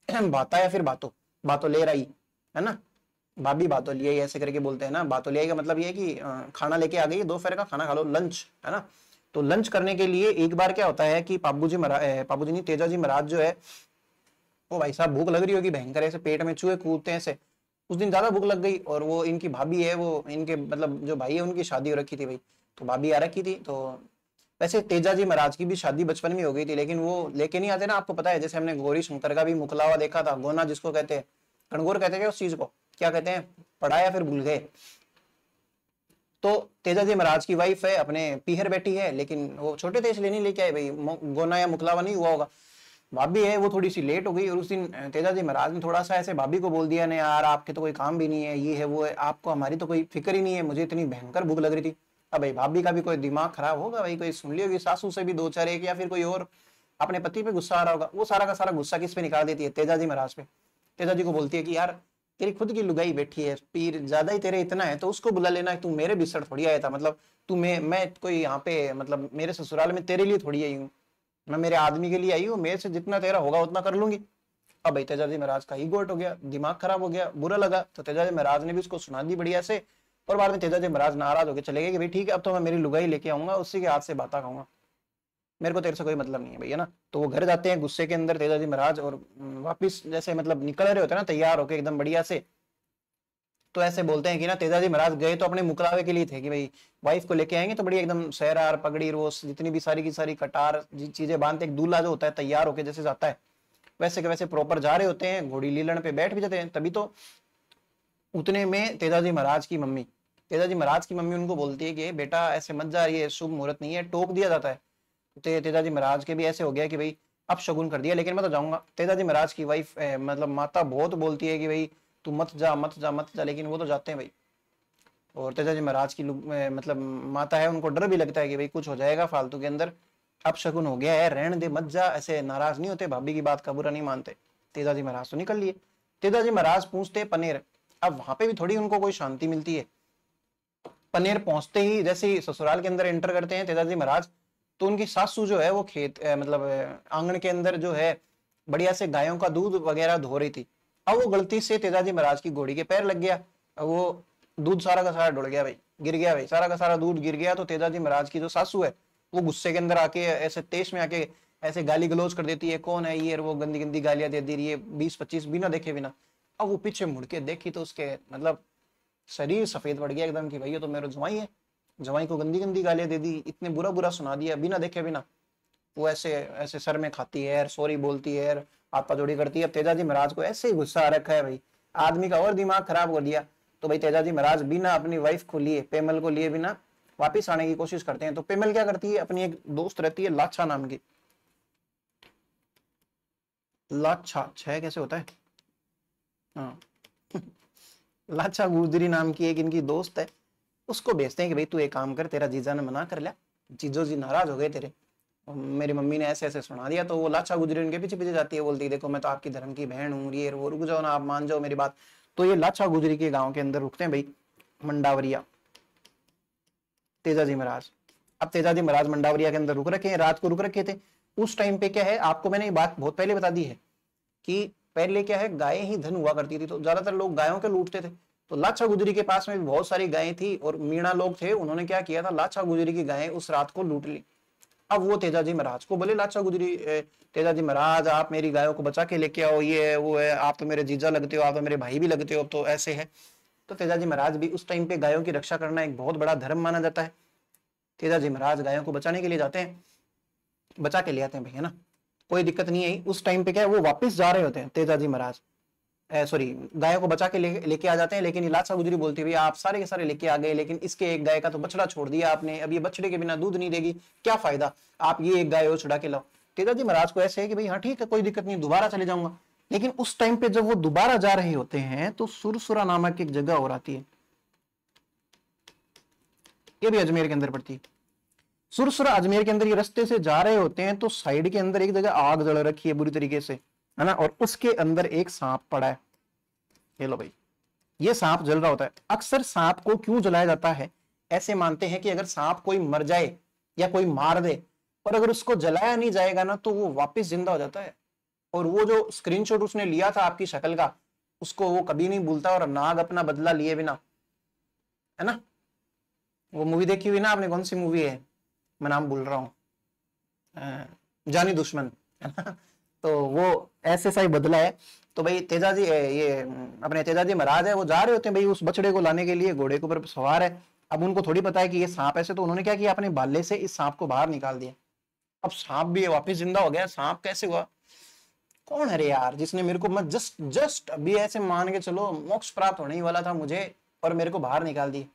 बाता या फिर बातो, बातो ले रही है ना, भाभी बातो ले आई ऐसे करके बोलते हैं ना। बातो ले आई का मतलब ये है कि खाना लेके आ गई, दोपहर का खाना खा लो, लंच है ना। तो लंच करने के लिए एक बार क्या होता है कि पापू जी नहीं, तेजा जी महाराज जो है वो, भाई साहब भूख लग रही होगी भयंकर, ऐसे पेट में चूहे कूदते हैं ऐसे, उस दिन ज्यादा भूख लग गई, और वो इनकी भाभी है, वो इनके मतलब जो भाई है उनकी शादी हो रखी थी भाई, तो भाभी आ रखी थी। तो वैसे तेजा जी महाराज की भी शादी बचपन में हो गई थी, लेकिन वो लेके नहीं आते ना, आपको पता है, जैसे हमने गौरी शंकर का भी मुकलावा देखा था, गोना जिसको कहते हैं, कणगोर कहते हैं उस चीज को, क्या कहते हैं, पढ़ा या फिर भूल गए। तो तेजा जी महाराज की वाइफ है, अपने पीहर बेटी है, लेकिन वो छोटे थे इसलिए नहीं लेके आए भाई, गोना या मुकलावा नहीं हुआ होगा। भाभी है वो थोड़ी सी लेट हो गई, और उस दिन तेजा जी महाराज ने थोड़ा सा ऐसे भाभी को बोल दिया ने, यार आपके तो कोई काम भी नहीं है, ये है वो है, आपको हमारी तो कोई फिक्र ही नहीं है, मुझे इतनी भयंकर भूख लग रही थी। अब भाई भाभी का भी कोई दिमाग खराब होगा भाई, कोई सुन ली होगी सासू से भी 2-4 एक, या फिर कोई और अपने पति पे गुस्सा आ रहा होगा, वो सारा का सारा गुस्सा किस पे निकाल देती है, तेजा जी महाराज पे। तेजा जी को बोलती है कि यार तेरी खुद की लुगाई बैठी है, पीर ज्यादा ही तेरे इतना है तो उसको बुला लेना, तू मेरे बिस्तर थोड़ी आया था, मतलब तू मैं कोई यहाँ पे मतलब मेरे ससुराल में तेरे लिए थोड़ी आई हूँ, मैं मेरे आदमी के लिए आई हूँ, मेरे से जितना तेरा होगा उतना कर लूंगी। अब भाई तेजाजी महाराज का ईगो हर्ट हो गया, दिमाग खराब हो गया, बुरा लगा, तो तेजाजी महाराज ने भी उसको सुना दी बढ़िया से, और बाद में तेजाजी महाराज नाराज होकर चले गए कि भाई ठीक है अब तो मैं मेरी लुगाई लेके आऊंगा, उसी के हाथ से बाता खाऊंगा, मेरे को तेरे से कोई मतलब नहीं है भैया ना। तो वो घर जाते हैं गुस्से के अंदर तेजाजी महाराज, और वापिस जैसे मतलब निकल रहे होते हैं ना तैयार होके एकदम बढ़िया से, तो ऐसे बोलते हैं कि ना तेजाजी महाराज गए तो अपने मुकलावे के लिए थे कि भाई वाइफ को लेके आएंगे तो बढ़िया एकदम सहरार पगड़ी रोस जितनी भी सारी की सारी कटार चीजें बांधते, एक दूल्हा जो होता है तैयार होके जैसे जाता है वैसे के वैसे प्रॉपर जा रहे होते हैं, घोड़ी लीलन पे बैठ भी जाते हैं। तभी तो उतने में तेजाजी महाराज की मम्मी उनको बोलती है कि बेटा ऐसे मत जा, ये शुभ मुहूर्त नहीं है, टोक दिया जाता है। तो तेजाजी महाराज के भी ऐसे हो गया कि भाई अब शगुन कर दिया, लेकिन मैं तो जाऊंगा। तेजाजी महाराज की वाइफ मतलब माता बहुत बोलती है कि भाई तू मत जा मत जा मत जा, लेकिन वो तो जाते हैं भाई। और तेजाजी महाराज की मतलब माता है, उनको डर भी लगता है कि भाई कुछ हो जाएगा फालतू के अंदर, अब शगुन हो गया है, रहने दे मत जा, ऐसे नाराज नहीं होते, भाभी की बात का बुरा नहीं मानते। तेजाजी महाराज तो निकल लिए। तेजाजी महाराज पूछते पनेर, अब वहां पे भी थोड़ी उनको कोई शांति मिलती है। पनेर पहुंचते ही जैसे ही ससुराल के अंदर एंटर करते हैं तेजाजी महाराज, तो उनकी सासू जो है वो खेत मतलब आंगन के अंदर जो है बढ़िया से गायों का दूध वगैरह धो रही थी। अब वो गलती से तेजाजी महाराज की घोड़ी के पैर लग गया, अब वो दूध सारा का सारा डुल गया भाई, गिर गया भाई, सारा का सारा दूध गिर गया। तो तेजाजी महाराज की जो सासू है वो गुस्से के अंदर आके ऐसे तेज में आके ऐसे गाली गलौज कर देती है, कौन है ये, वो गंदी गंदी गालियां दे रही है 20-25 बिना देखे बिना। अब वो पीछे मुड़ के देखी तो उसके मतलब शरीर सफेद पड़ गया एकदम कि भाई ये तो मेरा जवाई है, जवाई को गंदी गंदी गालियां दे दी, इतने बुरा बुरा सुना दिया बिना देखे बिना। वो ऐसे ऐसे सर में खाती है, सॉरी बोलती है, हाथ जोड़ी करती है। अब तेजाजी महाराज को ऐसे ही गुस्सा आ रखा है भाई, आदमी का और दिमाग खराब कर दिया। तो भाई तेजाजी महाराज बिना अपनी वाइफ को लिए, पेमल को लिए बिना वापिस आने की कोशिश करते हैं। तो पेमल क्या करती है, अपनी एक दोस्त रहती है लाछा नाम की, लाछा छह कैसे होता है, हाँ लाछा गुजरी नाम की एक इनकी दोस्त है, उसको भेजते हैं कि भाई तू एक काम कर, तेरा जीजा ने मना कर लिया, जीजो जी नाराज हो गए तेरे, मेरी मम्मी ने ऐसे ऐसे सुना दिया। तो वो लाछा गुजरी उनके पीछे पीछे जाती है, बोलती है देखो मैं तो आपकी धर्म की बहन हूँ, ये वो, रुक जाओ ना आप, मान जाओ मेरी बात। तो ये लाछा गुजरी के गांव के अंदर रुकते हैं भाई मंडावरिया तेजाजी महाराज। अब तेजाजी महाराज मंडावरिया के अंदर रुक रखे हैं, रात को रुक रखे थे। उस टाइम पे क्या है, आपको मैंने ये बात बहुत पहले बता दी है कि पहले क्या है, गायें ही धन हुआ करती थी, तो ज्यादातर लोग गायों के लूटते थे। तो लाचा गुजरी के पास में भी बहुत सारी गायें थी और मीणा लोग थे, उन्होंने क्या किया था, लाचा गुजरी की गायें उस रात को लूट ली। अब वो तेजाजी महाराज को बोले, लाचा गुजरी तेजाजी महाराज आप मेरी गायों को बचा के लेके आओ, ये है वो है, आप तो मेरे जीजा लगते हो, आप तो मेरे भाई भी लगते हो, तो ऐसे है। तो तेजाजी महाराज भी, उस टाइम पे गायों की रक्षा करना एक बहुत बड़ा धर्म माना जाता है। तेजाजी महाराज गायों को बचाने के लिए जाते हैं, बचा के ले आते हैं भाई, है ना, कोई दिक्कत नहीं है। उस टाइम पे क्या है, वो वापस जा रहे होते हैं तेजाजी महाराज, सॉरी गायों को बचा के लेके आ जाते हैं। लेकिन लाचा गुजरी बोलती है भैया आप सारे के सारे लेके आ गए, लेकिन इसके एक गाय का तो बछड़ा छोड़ दिया आपने, अब ये बछड़े के बिना दूध नहीं देगी, क्या फायदा, आप ये एक गाय और छुड़ा के लाओ। तेजाजी महाराज को ऐसे है कि भाई हाँ ठीक है कोई दिक्कत नहीं, दोबारा चले जाऊंगा। लेकिन उस टाइम पे जब वो दोबारा जा रहे होते हैं तो सुरसुरा नामक एक जगह और आती है, ये भी अजमेर के अंदर पड़ती है। सुरसुरा अजमेर के अंदर ये रास्ते से जा रहे होते हैं तो साइड के अंदर एक जगह आग जल रखी है बुरी तरीके से, है ना, और उसके अंदर एक सांप पड़ा है। ये लो भाई, ये सांप जल रहा होता है। अक्सर सांप को क्यों जलाया जाता है, ऐसे मानते हैं कि अगर सांप कोई मर जाए या कोई मार दे, और अगर उसको जलाया नहीं जाएगा ना तो वो वापस जिंदा हो जाता है। और वो जो स्क्रीनशॉट उसने लिया था आपकी शक्ल का, उसको वो कभी नहीं भूलता, और नाग अपना बदला लिए बिना, है ना। वो मूवी देखी हुई ना आपने, कौन सी मूवी है, मैं नाम भूल रहा हूँ, जानी दुश्मन, है ना। तो वो ऐसे सा ही बदला है। तो भाई तेजाजी, ये अपने तेजाजी महाराज है, वो जा रहे होते हैं भाई उस बछड़े को लाने के लिए, घोड़े के ऊपर सवार है। अब उनको थोड़ी पता है कि ये सांप ऐसे, तो उन्होंने क्या किया, अपने भाले से इस सांप को बाहर निकाल दिया। अब सांप भी वापस जिंदा हो गया। सांप कैसे हुआ, कौन है रे यार जिसने मेरे को, मैं जस्ट अभी ऐसे मान के चलो मोक्ष प्राप्त होने ही वाला था मुझे, और मेरे को बाहर निकाल दिए,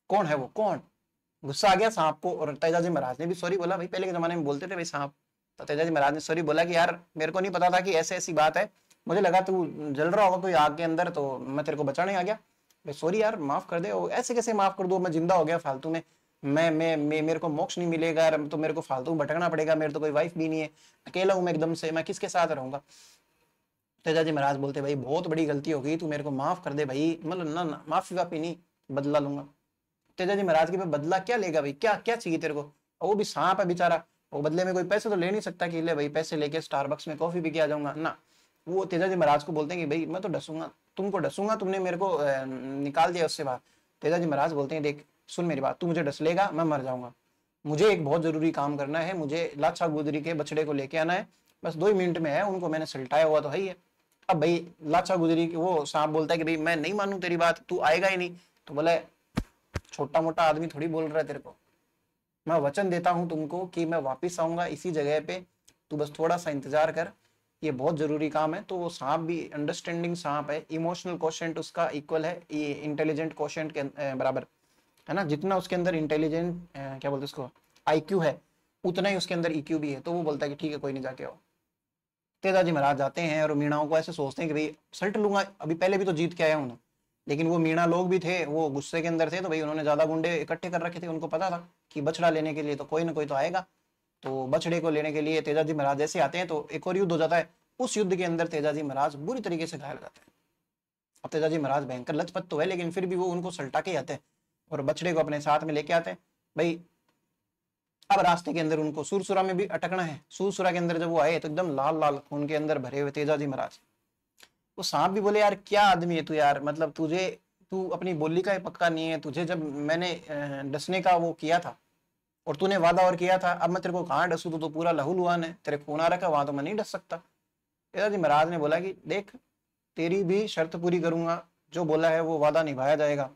कौन है वो, कौन। गुस्सा आ गया सांप को, और तेजाजी महाराज ने भी सॉरी बोला। भाई पहले के जमाने में बोलते थे भाई सांप, तो तेजाजी महाराज ने सॉरी बोला कि यार मेरे को नहीं पता था कि ऐसे ऐसी बात है, मुझे लगा तू जल रहा होगा कोई आग के अंदर, तो मैं तेरे को बचाने आ गया, भाई सॉरी यार माफ कर दे। ऐसे कैसे माफ कर दो, मैं जिंदा हो गया फालतू में, मैं मेरे को मोक्ष नहीं मिलेगा, तो मेरे को फालतू भटकना पड़ेगा, मेरे तो कोई वाइफ भी नहीं है, अकेला हूं मैं एकदम से, मैं किसके साथ रहूंगा। तेजाजी महाराज बोलते भाई बहुत बड़ी गलती हो गई, तू मेरे को माफ कर दे भाई, मतलब ना माफी वाफी नहीं, बदला लूंगा। तेजाजी महाराज के पे बदला क्या लेगा भाई, क्या क्या चाहिए तेरे को, वो भी सांप है बेचारा, वो बदले में कोई पैसे तो ले नहीं सकता कि ले भाई पैसे लेके स्टारबक्स में कॉफी पी के आ जाऊंगा ना। वो तेजाजी महाराज को बोलते हैं कि भाई मैं तो डसूंगा, तुमको डसूंगा, तुमने मेरे को निकाल दिया उससे बाहर। तेजाजी महाराज बोलते हैं देख सुन मेरी बात, तू मुझे डस लेगा मैं मर जाऊंगा, मुझे एक बहुत जरूरी काम करना है, मुझे लाचा गुजरी के बछड़े को लेके आना है, बस 2 ही मिनट में है, उनको मैंने सलटाया हुआ तो है ही है। अब भाई लाचा गुजरी की वो सांप बोलता है कि भाई मैं नहीं मानू तेरी बात, तू आएगा ही नहीं। तो बोला छोटा मोटा आदमी थोड़ी बोल रहा है तेरे को, मैं वचन देता हूं तुमको कि मैं वापस आऊंगा इसी जगह पे, तू बस थोड़ा सा इंतजार कर, ये बहुत जरूरी काम है। तो वो सांप भी अंडरस्टैंडिंग सांप है, इमोशनल कोशेंट उसका इक्वल है ये इंटेलिजेंट कोशेंट के बराबर, है ना, जितना उसके अंदर इंटेलिजेंट क्या बोलते उसको आईक्यू है, उतना ही उसके अंदर ईक्यू भी है। तो वो बोलता है कि ठीक है कोई नहीं, जाके आओ। तेजाजी महाराज जाते हैं और मीणाओं को ऐसे सोचते हैं कि भाई सल्ट लूंगा, अभी पहले भी तो जीत के आया हूं ना। लेकिन वो मीणा लोग भी थे, वो गुस्से के अंदर थे, तो भाई उन्होंने ज्यादा गुंडे इकट्ठे कर रखे थे, उनको पता था कि बछड़ा लेने के लिए तो कोई ना कोई तो आएगा। तो बछड़े को लेने के लिए तेजाजी महाराज जैसे आते हैं तो एक और युद्ध हो जाता है। उस युद्ध के अंदर तेजाजी महाराज बुरी तरीके से घायल हो जाते हैं। अब तेजाजी महाराज भयंकर लचपत तो है, लेकिन फिर भी वो उनको सल्टा के आते हैं और बछड़े को अपने साथ में लेके आते हैं। भाई अब रास्ते के अंदर उनको सुरसुरा में भी अटकना है। सुरसुरा के अंदर जब वो आए तो एकदम लाल लाल खून के अंदर भरे हुए तेजाजी महाराज। वो सांप भी बोले यार क्या आदमी है तू यार, मतलब तू अपनी बोली का ही पक्का नहीं है, तुझे जब मैंने डसने का वो किया था और तूने वादा और किया था, अब मैं तेरे को कहाँ डसू, तो पूरा लहूलुहान है, तेरे खून आ रखा, वहां तो मैं नहीं डस सकता। तेजाजी महाराज ने बोला कि देख तेरी भी शर्त पूरी करूंगा, जो बोला है वो वादा निभाया जाएगा,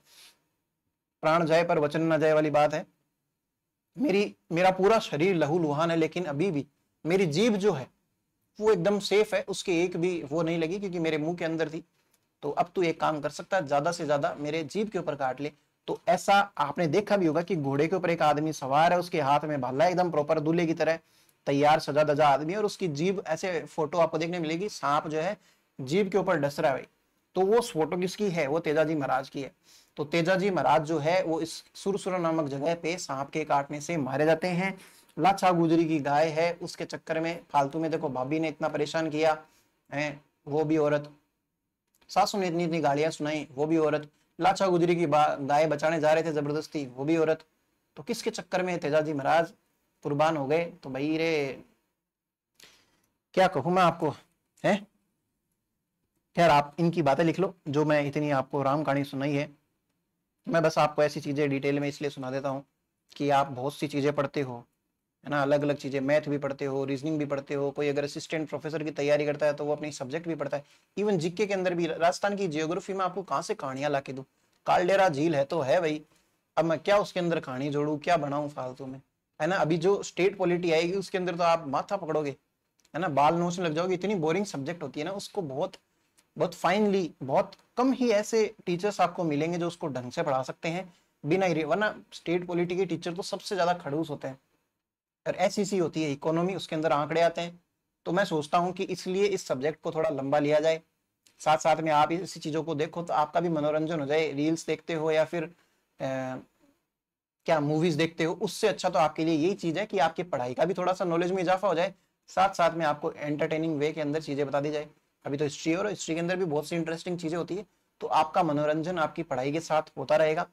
प्राण जाए पर वचन न जाए वाली बात है। मेरा पूरा शरीर लहूलुहान है, लेकिन अभी भी मेरी जीभ जो है वो एकदम सेफ है, उसके एक भी वो नहीं लगी क्योंकि मेरे मुंह के अंदर थी। तो अब तू एक काम कर सकता है, ज्यादा से ज्यादा मेरे जीभ के ऊपर काट ले। तो ऐसा आपने देखा भी होगा कि घोड़े के ऊपर एक आदमी सवार है, उसके हाथ में भाला एकदम प्रॉपर दूल्हे की तरह तैयार सजा दजा आदमी, और उसकी जीभ ऐसे फोटो आपको देखने मिलेगी, सांप जो है जीभ के ऊपर डस रहा है भाई। तो वो फोटो किसकी है, वो तेजाजी महाराज की है। तो तेजाजी महाराज जो है वो इस सुरसुरा नामक जगह पे सांप के काटने से मारे जाते हैं। लाचा गुजरी की गाय है, उसके चक्कर में फालतू में देखो भाभी ने इतना परेशान किया है, वो भी औरत, सासू ने इतनी इतनी गालियां सुनाई, वो भी औरत, लाचा गुजरी की गाय बचाने जा रहे थे जबरदस्ती, वो भी औरत। तो किसके चक्कर में तेजाजी महाराज कुर्बान हो गए। तो भाई रे क्या कहूं मैं आपको, है खैर आप इनकी बातें लिख लो, जो मैं इतनी आपको राम कहानी सुनाई है। मैं बस आपको ऐसी चीजें डिटेल में इसलिए सुना देता हूँ कि आप बहुत सी चीजें पढ़ते हो, है ना, अलग अलग चीजें, मैथ भी पढ़ते हो, रीजनिंग भी पढ़ते हो, कोई अगर असिस्टेंट प्रोफेसर की तैयारी करता है तो वो अपनी सब्जेक्ट भी पढ़ता है। इवन जीके के अंदर भी राजस्थान की जियोग्राफी में आपको कहाँ से कहानियां ला के दूं? कालडेरा झील है तो है भाई, अब मैं क्या उसके अंदर कहानी जोड़ू, क्या बनाऊं फालतू में, है ना। अभी जो स्टेट पॉलिटी आएगी उसके अंदर तो आप माथा पकड़ोगे, है ना, बाल नोचने लग जाओगे, इतनी बोरिंग सब्जेक्ट होती है ना, उसको बहुत बहुत फाइनली, बहुत कम ही ऐसे टीचर्स आपको मिलेंगे जो उसको ढंग से पढ़ा सकते हैं बिना वरना स्टेट पॉलिटी के टीचर तो सबसे ज्यादा खड़ूस होते हैं। और एसईसी होती है इकोनॉमी, उसके अंदर आंकड़े आते हैं। तो मैं सोचता हूँ कि इसलिए इस सब्जेक्ट को थोड़ा लंबा लिया जाए, साथ साथ में आप इसी चीजों को देखो तो आपका भी मनोरंजन हो जाए, रील्स देखते हो या फिर क्या मूवीज देखते हो, उससे अच्छा तो आपके लिए यही चीज है कि आपकी पढ़ाई का भी थोड़ा सा नॉलेज में इजाफा हो जाए, साथ साथ में आपको एंटरटेनिंग वे के अंदर चीजें बता दी जाए। अभी तो हिस्ट्री और हिस्ट्री के अंदर भी बहुत सी इंटरेस्टिंग चीजें होती है, तो आपका मनोरंजन आपकी पढ़ाई के साथ होता रहेगा।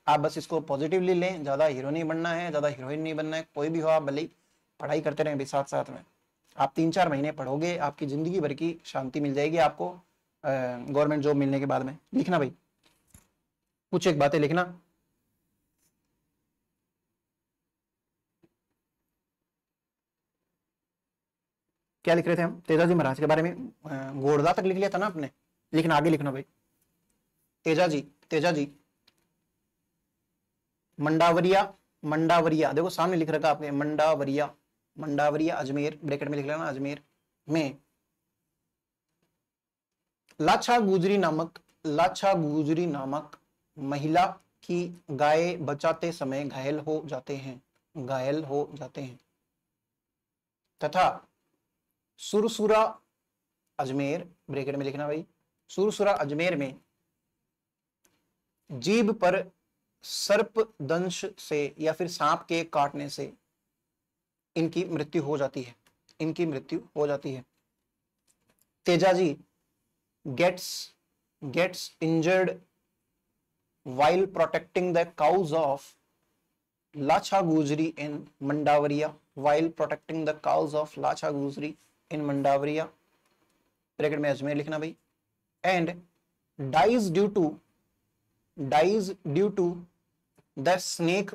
आप बस इसको पॉजिटिवली लें, ज्यादा हीरो नहीं बनना है, ज्यादा हीरोइन नहीं बनना है, कोई भी हो आप, भले ही पढ़ाई करते रहें भी साथ साथ में। आप 3-4 महीने पढ़ोगे, आपकी जिंदगी भर की शांति मिल जाएगी आपको गवर्नमेंट जॉब मिलने के बाद में। लिखना भाई, कुछ एक बातें लिखना। क्या लिख रहे थे हम? तेजाजी महाराज के बारे में घोड़दा तक लिख लिया था ना आपने, लिखना आगे, लिखना भाई। तेजाजी, तेजाजी मंडावरिया, मंडावरिया देखो सामने लिख रखा आपने, मंडावरिया, मंडावरिया अजमेर, ब्रैकेट में लिख लेना, अजमेर में लाछा गुजरी नामक, लाछा गुजरी नामक महिला की गाय बचाते समय घायल हो जाते हैं, घायल हो जाते हैं, तथा सुरसुरा अजमेर, ब्रैकेट में लिखना भाई, सुरसुरा अजमेर में जीभ पर सर्प दंश से या फिर सांप के काटने से इनकी मृत्यु हो जाती है, इनकी मृत्यु हो जाती है। Tejaji gets injured while protecting the cows of Lacha Gujri in Mandavaria, while protecting the cows of Lacha Gujri in Mandavaria, bracket में अजमेर लिखना भाई, and dies due to the snake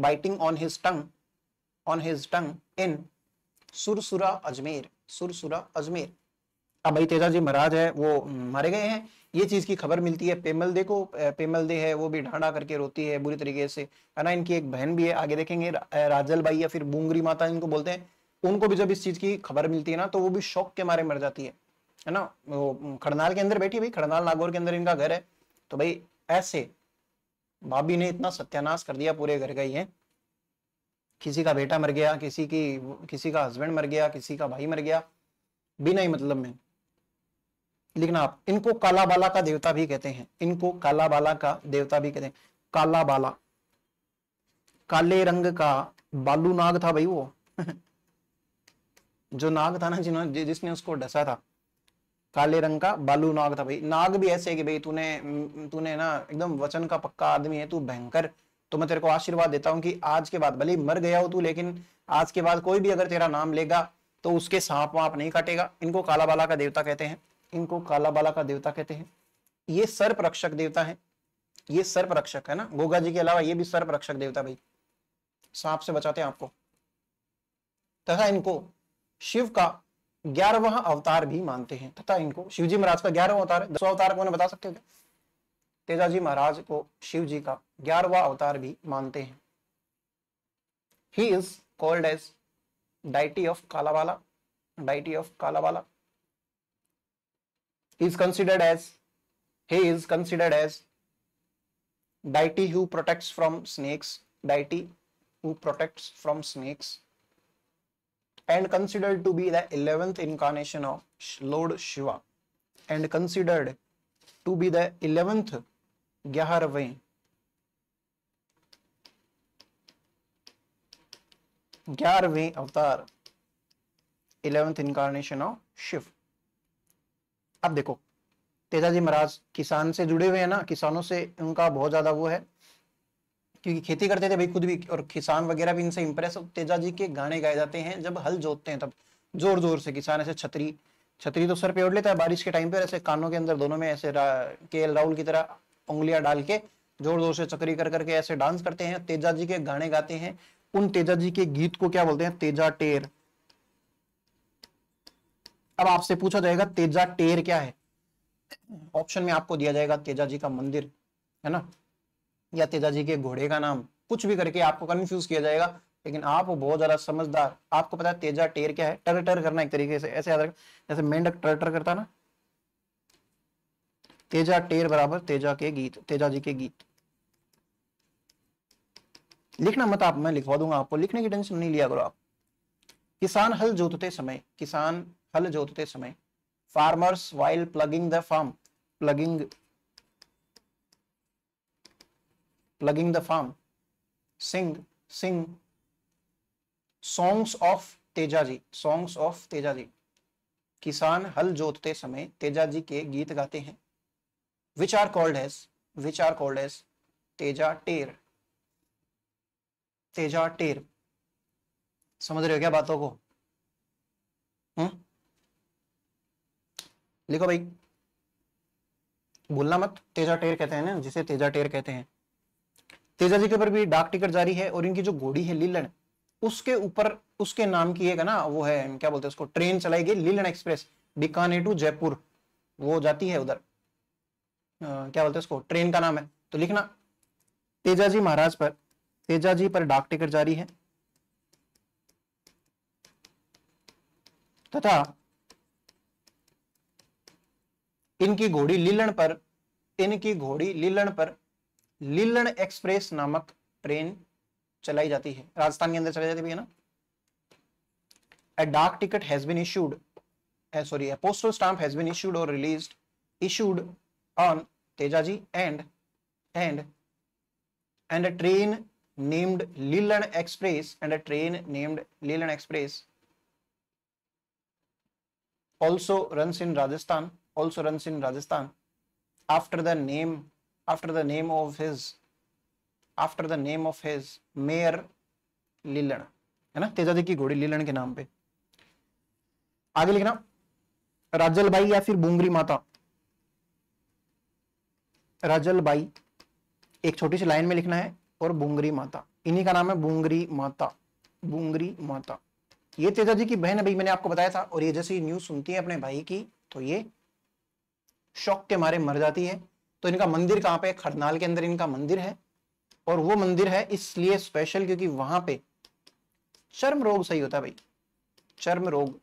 biting on his tongue in सुरसुरा Ajmer, सुरसुरा Ajmer. अब भाई तेजाजी महाराज है वो मारे गए हैं, ये चीज की खबर मिलती है पेमल दे को, पेमल दे है वो भी ढांढा करके रोती है बुरी तरीके से, है ना। इनकी एक बहन भी है, आगे देखेंगे, राजल बाई या फिर बूंगरी माता इनको बोलते हैं, उनको भी जब इस चीज की खबर मिलती है ना तो वो भी शौक के मारे मर जाती है ना। वो खड़नाल के अंदर बैठी, भाई खड़नाल नागौर के अंदर इनका घर है, तो भाई ऐसे भाभी ने इतना सत्यानाश कर दिया पूरे घर का ही है, किसी का बेटा मर गया, किसी का हस्बैंड मर गया, किसी का भाई मर गया, बिना ही मतलब में। लिखना आप, इनको काला बाला का देवता भी कहते हैं, इनको काला बाला का देवता भी कहते हैं। काला बाला, काले रंग का बालू नाग था भाई वो जो नाग था ना जिसने उसको डसा था, काले रंग का बालू नाग था भाई। नाग भी ऐसे है कि भाई तूने ना एकदम वचन का पक्का आदमी है तू, भयंकर, तो मैं तेरे को आशीर्वाद देता हूं कि आज के बाद भले मर गया हो तू, लेकिन आज के बाद कोई भी अगर तेरा नाम लेगा तो उसके सांप वाप नहीं काटेगा। इनको काला बाला का देवता कहते हैं, इनको काला बाला का देवता कहते हैं। ये सर्प रक्षक देवता है, ये सर्प रक्षक है ना, गोगा जी के अलावा ये भी सर्प रक्षक देवता भाई, सांप से बचाते हैं आपको। तथा इनको शिव का 11वां अवतार भी मानते हैं, तथा इनको शिवजी महाराज का 11वां अवतार है। 10वां अवतार कौन बता सकते हो क्या? तेजाजी महाराज को शिव जी का 11वां अवतार भी मानते हैं। He is called as deity of Kalevala, deity of Kalevala. He is considered as deity who protects from snakes, deity who protects from snakes, and considered to be the 11th incarnation of Lord Shiva, and considered to be the 11th 11वें अवतार, 11th incarnation of Shiv. अब देखो तेजाजी महाराज किसान से जुड़े हुए हैं ना, किसानों से उनका बहुत ज्यादा वो है, क्योंकि खेती करते थे भाई खुद भी, और किसान वगैरह भी इनसे इंप्रेस। तेजाजी के गाने गाए जाते हैं जब हल जोतते हैं, तब जोर जोर से किसान ऐसे छतरी छतरी तो सर पे ओढ़ लेता है बारिश के टाइम पे, ऐसे कानों के अंदर दोनों में ऐसे केएल राहुल की तरह उंगलियां डाल के जोर जोर से चक्री कर करके ऐसे डांस करते हैं, तेजा जी के गाने गाते हैं। उन तेजा जी के गीत को क्या बोलते हैं? तेजा टेर। अब आपसे पूछा जाएगा तेजा टेर क्या है, ऑप्शन में आपको दिया जाएगा तेजा जी का मंदिर, है ना, या तेजा जी के घोड़े का नाम, कुछ भी करके आपको कंफ्यूज किया जाएगा। लेकिन आप बहुत ज्यादा समझदार, आपको पता है तेजा टेर क्या है। टर टर करना एक तरीके से, ऐसे याद रख, जैसे मेंढक टर टर करता ना, तेजा टेर बराबर तेजा के गीत, तेजा जी के गीत। लिखना मत आप, मैं लिखवा दूंगा आपको, लिखने की टेंशन नहीं लिया करो आप। किसान हल जोतते समय, किसान हल जोतते समय, farmers while ploughing the farm, ploughing ploughing the farm, sing songs of Teja ji, songs of Teja ji. किसान हल जोतते समय तेजा जी के गीत गाते हैं। Which are called as Teja टेर, तेजा टेर। समझ रहे हो क्या बातों को? लिखो भाई, भूलना मत, तेजा टेर कहते हैं ना जिसे, तेजा टेर कहते हैं। तेजा जी के ऊपर भी डाक टिकट जारी है, और इनकी जो घोड़ी है लीलन, उसके ऊपर उसके नाम की एक ना वो है, क्या बोलते हैं उसको, ट्रेन चलाई गई लीलन एक्सप्रेस, बीकानेर टू जयपुर, वो जाती है उधर, क्या बोलते हैं उसको, ट्रेन का नाम है। तो लिखना तेजा जी महाराज पर, तेजा जी पर डाक टिकट जारी है, तथा इनकी घोड़ी लीलन पर, इनकी घोड़ी लीलन पर लीलन एक्सप्रेस नामक ट्रेन चलाई जाती है, राजस्थान के अंदर चलाई जाती है ना। A dark ticket has been issued, a postal stamp has been issued or released, issued on Tejaji and a train named Leland Express, and a train named Leland Express also runs in Rajasthan, after the name of his mayor Leelan, है ना, तेजा जी की घोड़ी linen के नाम पे। आगे लिखना राजलबाई या फिर बुंगरी माता, राजलबाई एक छोटी सी लाइन में लिखना है, और बुंगरी माता, इन्हीं का नाम है बुंगरी माता, बुंगरी माता। ये तेजा जी की बहन है भाई, मैंने आपको बताया था। और ये जैसे न्यूज सुनती है अपने भाई की, तो ये शौक के मारे मर जाती है। तो इनका मंदिर कहां पे? खरनाल के अंदर इनका मंदिर है, और वो मंदिर है इसलिए स्पेशल क्योंकि वहां पे चर्म रोग सही होता है भाई। चर्म रोग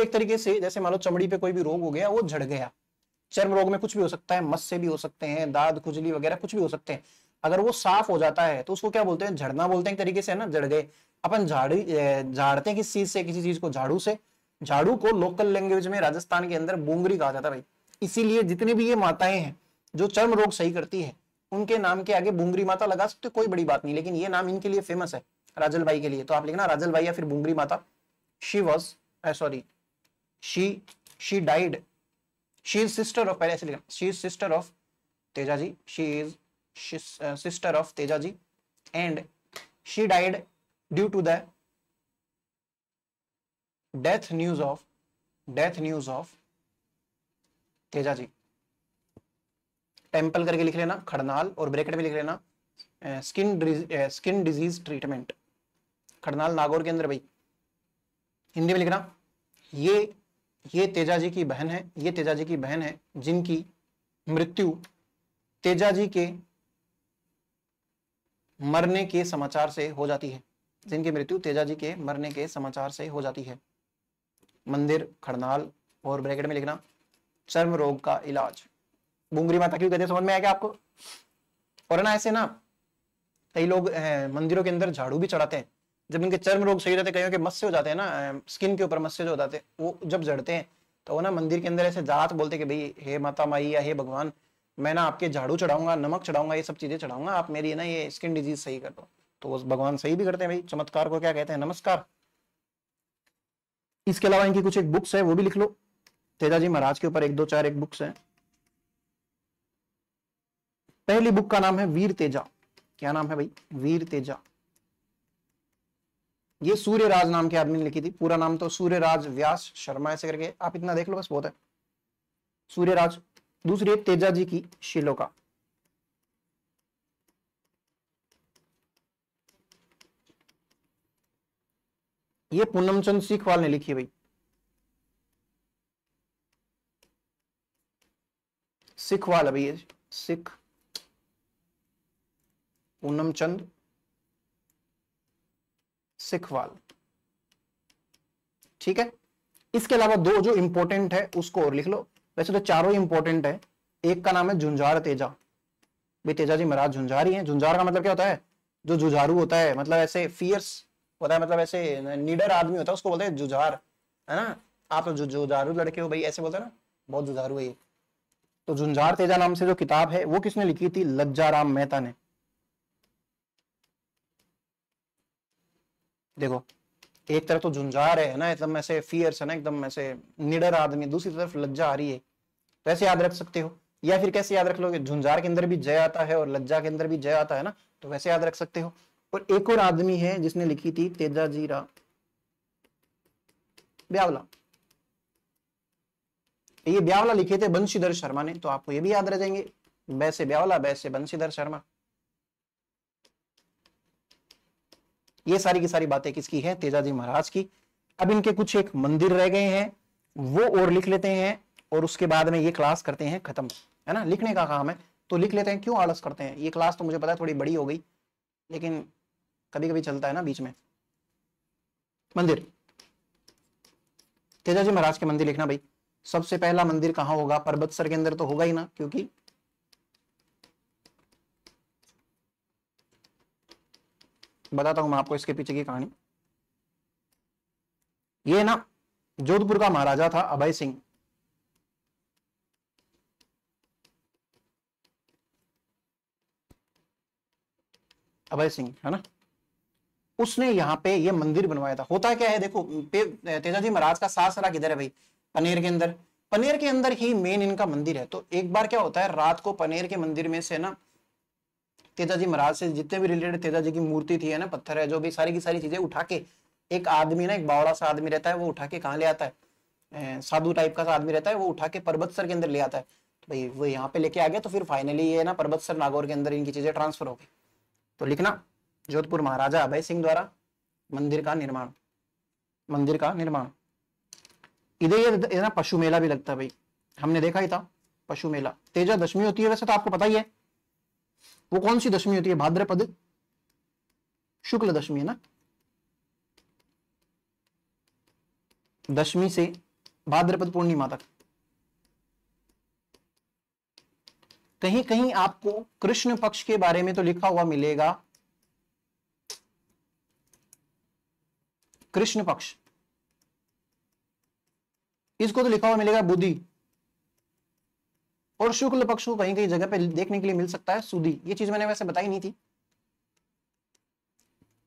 एक तरीके से, जैसे मान लो चमड़ी पे कोई भी रोग हो गया, वो झड़ गया। चर्म रोग में कुछ भी हो सकता है, मस से भी हो सकते हैं, दाद खुजली वगैरह कुछ भी हो सकते हैं। अगर वो साफ हो जाता है तो उसको क्या बोलते हैं? झड़ना बोलते हैं एक तरीके से, है ना, झड़ गए। अपन झाड़ते हैं किस चीज से? किसी चीज को झाड़ू से। झाड़ू को लोकल लैंग्वेज में राजस्थान के अंदर बुंगरी कहा जाता है भाई। इसीलिए जितने भी ये माताएं हैं जो चर्म रोग सही करती है, उनके नाम के आगे बुंगरी माता लगा सकते, कोई बड़ी बात नहीं। लेकिन ये नाम इनके लिए फेमस है, राजलबाई के लिए। तो आप लिखना राजलबाई या फिर बुंगरी माता। She was sorry she died, she is sister of, पहले ऐसे लिखना, she is sister of Tejaji, she is sister of Tejaji, and she died due to the death news of Tejaji। Temple करके लिख लेना खड़नाल, और ब्रैकेट में लिख लेना स्किन डिजीज ट्रीटमेंट, खड़नाल नागौर के अंदर भाई। हिंदी में लिखना ये तेजा जी की बहन है, ये तेजा जी की बहन है जिनकी मृत्यु तेजा जी के मरने के समाचार से हो जाती है, जिनकी मृत्यु तेजा जी के मरने के समाचार से हो जाती है। मंदिर खड़नाल, और ब्रैकेट में लिखना चर्म रोग का इलाज। बुंगरी माता क्यों कहते हैं, समझ में आया क्या आपको? और ना ऐसे ना कई लोग मंदिरों के अंदर झाड़ू भी चढ़ाते हैं, जब इनके चर्म रोग सही रहते हैं, कईयों के मस्से हो जाते हैं ना, स्किन के ऊपर मस्से जो हो जाते हैं, वो जब जड़ते हैं तो वो ना मंदिर के अंदर ऐसे जात बोलते कि भाई हे माता माई या हे भगवान, मैं ना आपके झाड़ू चढ़ाऊंगा, नमक चढ़ाऊंगा, ये सब चीजें चढ़ाऊंगा, आप मेरी ना ये स्किन डिजीज सही कर दो। तो वो भगवान सही भी करते हैं भाई। चमत्कार को क्या कहते हैं? नमस्कार। इसके अलावा इनकी कुछ एक बुक्स है, वो भी लिख लो। तेजा जी महाराज के ऊपर एक दो चार एक बुक्स है। पहली बुक का नाम है वीर तेजा। क्या नाम है भाई? वीर तेजा। ये सूर्यराज नाम के आदमी ने लिखी थी। पूरा नाम तो सूर्यराज व्यास शर्मा ऐसे करके, आप इतना देख लो बस बहुत है। सूर्यराज। दूसरी है तेजाजी की शिलोका। ये पूनम चंद सीखवाल ने लिखी है भाई। सिखवाल है भाई, ये सिख पूनम चंद सिखवाल। ठीक है। इसके अलावा दो जो इंपॉर्टेंट है उसको और लिख लो। वैसे तो चारों इंपॉर्टेंट है। एक का नाम है झुंझार तेजा। भाई तेजाजी महाराज झुंझारी हैं। झुंझार का मतलब क्या होता है? जो जुझारू होता है, मतलब ऐसे फियर्स होता है, मतलब ऐसे निडर आदमी होता है, उसको बोलते हैं जुझार, है ना। आप तो जुझारू लड़के हो भाई, ऐसे बोलते हैं ना, बहुत जुझारू है ये। तो झुंझार तेजा नाम से जो किताब है वो किसने लिखी थी? लज्जाराम मेहता ने। देखो, एक तरफ तो झुंझार है ना, एकदम ऐसे फियर्स है ना, एकदम ऐसे निडर आदमी, दूसरी तरफ लज्जा आ रही है। तो ऐसे याद रख सकते हो, या फिर कैसे याद रख लोगे? झुंझार के अंदर भी जय आता है और लज्जा के अंदर भी जय आता है ना, तो वैसे याद रख सकते हो। और एक और आदमी है जिसने लिखी थी तेजाजी ब्यावला। ये ब्यावला लिखे थे बंशीधर शर्मा ने, तो आपको ये भी याद रह जाएंगे, वैसे ब्यावला वैसे बंशीधर शर्मा। ये सारी की सारी बातें किसकी है? तेजाजी महाराज की। अब इनके कुछ एक मंदिर रह गए हैं, वो और लिख लेते हैं, और उसके बाद में ये क्लास करते हैं खत्म, है ना। लिखने का काम है तो लिख लेते हैं, क्यों आलस करते हैं। ये क्लास तो मुझे पता है थोड़ी बड़ी हो गई, लेकिन कभी कभी चलता है ना बीच में। मंदिर, तेजाजी महाराज के मंदिर लिखना भाई। सबसे पहला मंदिर कहां होगा? परबतसर के अंदर तो होगा ही ना, क्योंकि बताता हूं मैं आपको इसके पीछे की कहानी। ये ना जोधपुर का महाराजा था अभय सिंह। अभय सिंह, है ना। उसने यहाँ पे ये मंदिर बनवाया था। होता क्या है देखो, तेजाजी महाराज का सासरा किधर है भाई? पनेर के अंदर। पनेर के अंदर ही मेन इनका मंदिर है। तो एक बार क्या होता है, रात को पनेर के मंदिर में से ना तेजाजी महाराज से जितने भी रिलेटेड तेजाजी की मूर्ति थी, है ना, पत्थर है जो भी, सारी की सारी चीजें उठा के, एक आदमी ना, एक बावड़ा सा आदमी रहता है, वो उठा के कहाँ ले आता है, साधु टाइप का सा आदमी रहता है, वो उठा के परबतसर के अंदर ले आता है। तो भाई वो यहाँ पे लेके आ गया, तो फिर फाइनली ये ना परबतसर नागौर के अंदर इनकी चीजें ट्रांसफर हो गई। तो लिखना, जोधपुर महाराजा अभय सिंह द्वारा मंदिर का निर्माण। मंदिर का निर्माण। इधर ये ना पशु मेला भी लगता है भाई, हमने देखा ही था पशु मेला। तेजा दशमी होती है, वैसे तो आपको पता ही है। वो कौन सी दशमी होती है? भाद्रपद शुक्ल दशमी, है ना। दशमी से भाद्रपद पूर्णिमा तक। कहीं कहीं आपको कृष्ण पक्ष के बारे में तो लिखा हुआ मिलेगा, कृष्ण पक्ष, इसको तो लिखा हुआ मिलेगा बुद्धि, और शुक्ल पक्ष को कहीं कहीं जगह पे देखने के लिए मिल सकता है सुदी। ये चीज मैंने वैसे बताई नहीं थी,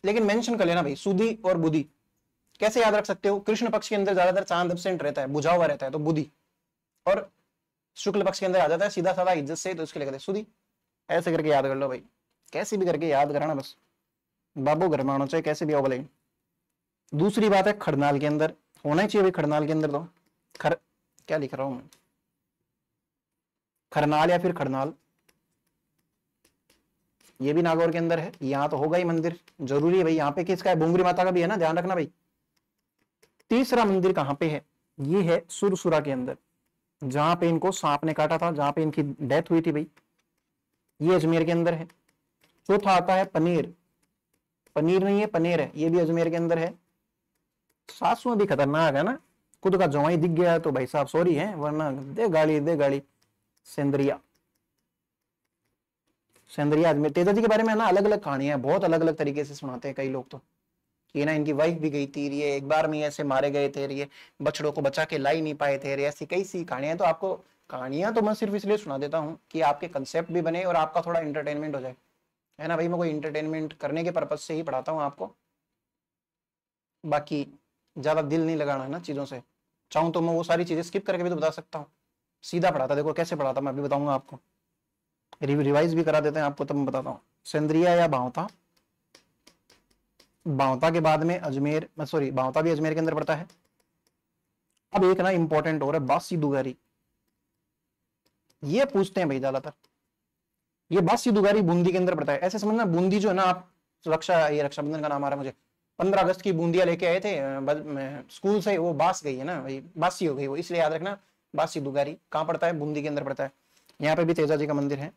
लेकिन मेंशन कर लेना भाई, सुदी और बुद्धि। कैसे याद रख सकते हो? कृष्ण पक्ष के अंदर ज्यादातर चांद एब्सेंट रहता है, बुझा हुआ रहता है, तो बुद्धि। और शुक्ल पक्ष के अंदर आ जाता है सीधा साधा इज्जत से, तो इसके लिए कहते हैं सुदी। ऐसे करके याद कर लो भाई, कैसे भी करके याद कराना बस, बाबू घर में होना चाहिए, कैसे भी हो भले। दूसरी बात है, खड़नाल के अंदर होना ही चाहिए भाई। खड़नाल के अंदर तो क्या लिख रहा हूं मैं, खरनाल या फिर खड़नाल, ये भी नागौर के अंदर है। यहाँ तो होगा ही मंदिर, जरूरी है भाई। यहाँ पे किसका है? बुंगरी माता का भी है ना, ध्यान रखना भाई। तीसरा मंदिर कहाँ पे है? ये है सुरसुरा के अंदर, जहां पे इनको सांप ने काटा था, जहां पे इनकी डेथ हुई थी भाई, ये अजमेर के अंदर है। चौथा आता है पनीर। पनीर नहीं है, पनेर है, ये भी अजमेर के अंदर है। सासुआ भी खतरनाक है ना, खुद का जवाई दिख गया है तो भाई साहब सॉरी है, वरना दे गाली दे गाली। सेंद्रिया, सेंद्रिया अजमेर। तेजाजी के बारे में ना अलग अलग कहानियां, बहुत अलग अलग तरीके से सुनाते हैं कई लोग तो, कि ना इनकी वाइफ भी गई थी, ये एक बार में ऐसे मारे गए थे, ये बछड़ों को बचा के ला ही नहीं पाए थे, ऐसी कई सी कहानियां। तो आपको कहानियां तो मैं सिर्फ इसलिए सुना देता हूँ कि आपके कंसेप्ट भी बने और आपका थोड़ा इंटरटेनमेंट हो जाए, है ना भाई। मैं कोई इंटरटेनमेंट करने के पर्पज से ही पढ़ाता हूँ आपको, बाकी ज्यादा दिल नहीं लगाना है ना चीजों से। चाहूँ तो मैं वो सारी चीजें स्किप करके भी तो बता सकता हूँ, सीधा पढ़ाता। देखो कैसे पढ़ाता मैं अभी बताऊंगा आपको, रिवाइज भी करा देते हैं आपको, तब मैं बताता हूँ। सेंद्रिया या भावता, बांवता के बाद में अजमेर, सॉरी बांवता भी अजमेर के अंदर पड़ता है। अब एक ना इंपॉर्टेंट और है बासी दुगारी, ये पूछते हैं भाई ज्यादातर। ये बासी दुगारी बूंदी के अंदर पड़ता है। ऐसे समझना बूंदी जो है ना, आप ये रक्षाबंधन का नाम आ रहा है मुझे, 15 अगस्त की बूंदियां लेके आए थे स्कूल से, वो बास गई है ना भाई, बासी हो गई वो, इसलिए याद रखना बासी दुगारी कहाँ पड़ता है, बूंदी के अंदर पड़ता है। यहाँ पे भी तेजा जी का मंदिर है।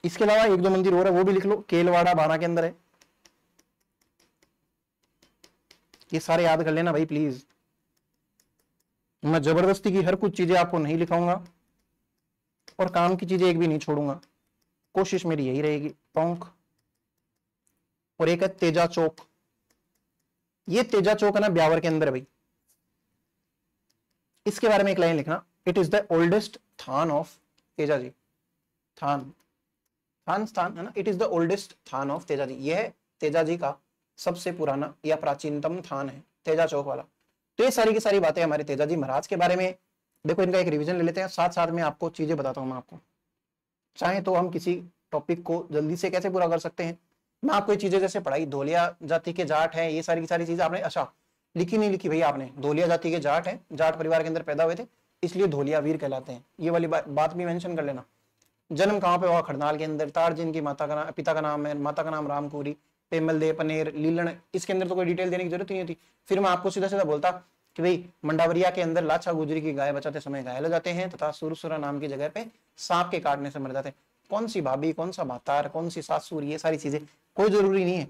इसके अलावा एक दो मंदिर और है, वो भी लिख लो, केलवाड़ा बाना के अंदर है। ये सारे याद कर लेना भाई प्लीज, मैं जबरदस्ती की हर कुछ चीजें आपको नहीं लिखाऊंगा और काम की चीजें एक भी नहीं छोड़ूंगा, कोशिश मेरी यही रहेगी। टोंक, और एक है तेजा चौक, ये तेजा चौक है ना ब्यावर के अंदर है भाई। इसके बारे में एक लाइन लिखना, it is the oldest than of Teja ji. थान, थान स्थान है ना, it is the oldest than of Teja ji, यह तेजा जी का सबसे पुराना या प्राचीनतम थान है तेजा चौक वाला। तो ये सारी की सारी बातें हमारे तेजा जी महाराज के बारे में। देखो इनका एक रिवीजन ले लेते हैं, साथ साथ में आपको चीजें बताता हूं मैं आपको। चाहे तो हम किसी टॉपिक को जल्दी से कैसे पूरा कर सकते हैं, मैं आपको ये चीजें जैसे पढ़ाई, धोलिया जाति के जाट है, ये सारी की सारी चीजें आपने अच्छा लिखी नहीं लिखी भाई आपने, धोलिया जाति के जाट है, जाट परिवार के अंदर पैदा हुए थे इसलिए धोलिया वीर कहलाते हैं, ये वाली बात भी मेंशन कर लेना। जन्म कहाँ पे हुआ, खड़नाल के अंदर। तार जी इनकी माता का नाम, पिता का नाम है, माता का नाम रामकुरी, पेमल दे, पनेर, लीलन, इसके अंदर तो कोई डिटेल देने की जरूरत नहीं थी। फिर मैं आपको सीधा सीधा बोलता कि भाई मंडावरिया के अंदर लाछा गुजरी की गाय बचाते समय घायल हो जाते हैं तथा सुरसुरा नाम की जगह पे सांप के काटने से मर जाते हैं। कौन सी भाभी, कौन सा भातार, कौन सी सासुर, ये सारी चीजें कोई जरूरी नहीं है,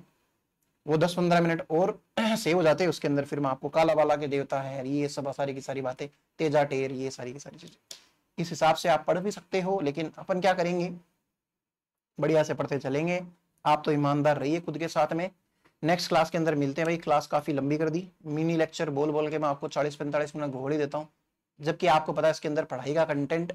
वो 10-15 मिनट और सेव हो जाते हैं उसके अंदर। फिर मैं आपको काला वाला के देवता है, ये सब सारी की सारी बातें, तेजा टेर, ये सारी की सारी चीजें इस हिसाब से आप पढ़ भी सकते हो। लेकिन अपन क्या करेंगे, बढ़िया से पढ़ते चलेंगे। आप तो ईमानदार रहिए खुद के साथ में। नेक्स्ट क्लास के अंदर मिलते हैं भाई, क्लास काफी लंबी कर दी, मिनी लेक्चर बोल बोल के मैं आपको 40-45 मिनट घोड़ ही देता हूँ, जबकि आपको पता है इसके अंदर पढ़ाई का कंटेंट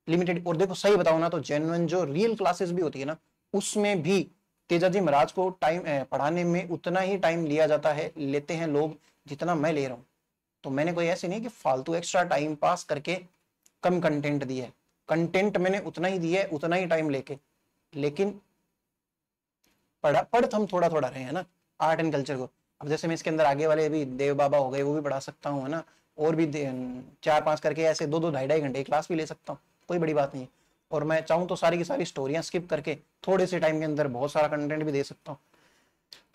लिमिटेड। और देखो सही बताओ ना तो जेन्युइन जो रियल क्लासेस भी होती है ना, उसमें भी तेजा जी महाराज को टाइम पढ़ाने में उतना ही टाइम लिया जाता है, लेते हैं लोग जितना मैं ले रहा हूँ। तो मैंने कोई ऐसे नहीं कि फालतू एक्स्ट्रा टाइम पास करके कम कंटेंट दिया है, कंटेंट मैंने उतना ही दिया है, उतना ही टाइम लेके। लेकिन पढ़ हम थोड़ा थोड़ा रहे हैं ना आर्ट एंड कल्चर को। अब जैसे मैं इसके अंदर आगे वाले भी देव बाबा हो गए, वो भी पढ़ा सकता हूँ है ना, और भी 4-5 करके ऐसे 2-2 ढाई-ढाई घंटे क्लास भी ले सकता हूँ, कोई बड़ी बात नहीं। और मैं चाहूँ तो सारी की सारी स्टोरियां स्किप करके थोड़े से टाइम के अंदर बहुत सारा कंटेंट भी दे सकता हूँ।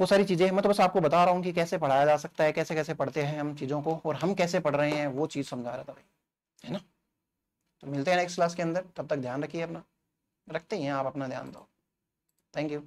वो सारी चीजें मैं तो बस आपको बता रहा हूँ कि कैसे पढ़ाया जा सकता है, कैसे कैसे पढ़ते हैं हम चीजों को, और हम कैसे पढ़ रहे हैं वो चीज समझा रहा था भाई, है ना। तो मिलते हैं नेक्स्ट क्लास के अंदर, तब तक ध्यान रखिए अपना, रखते ही हैं आप अपना ध्यान दो। Thank you.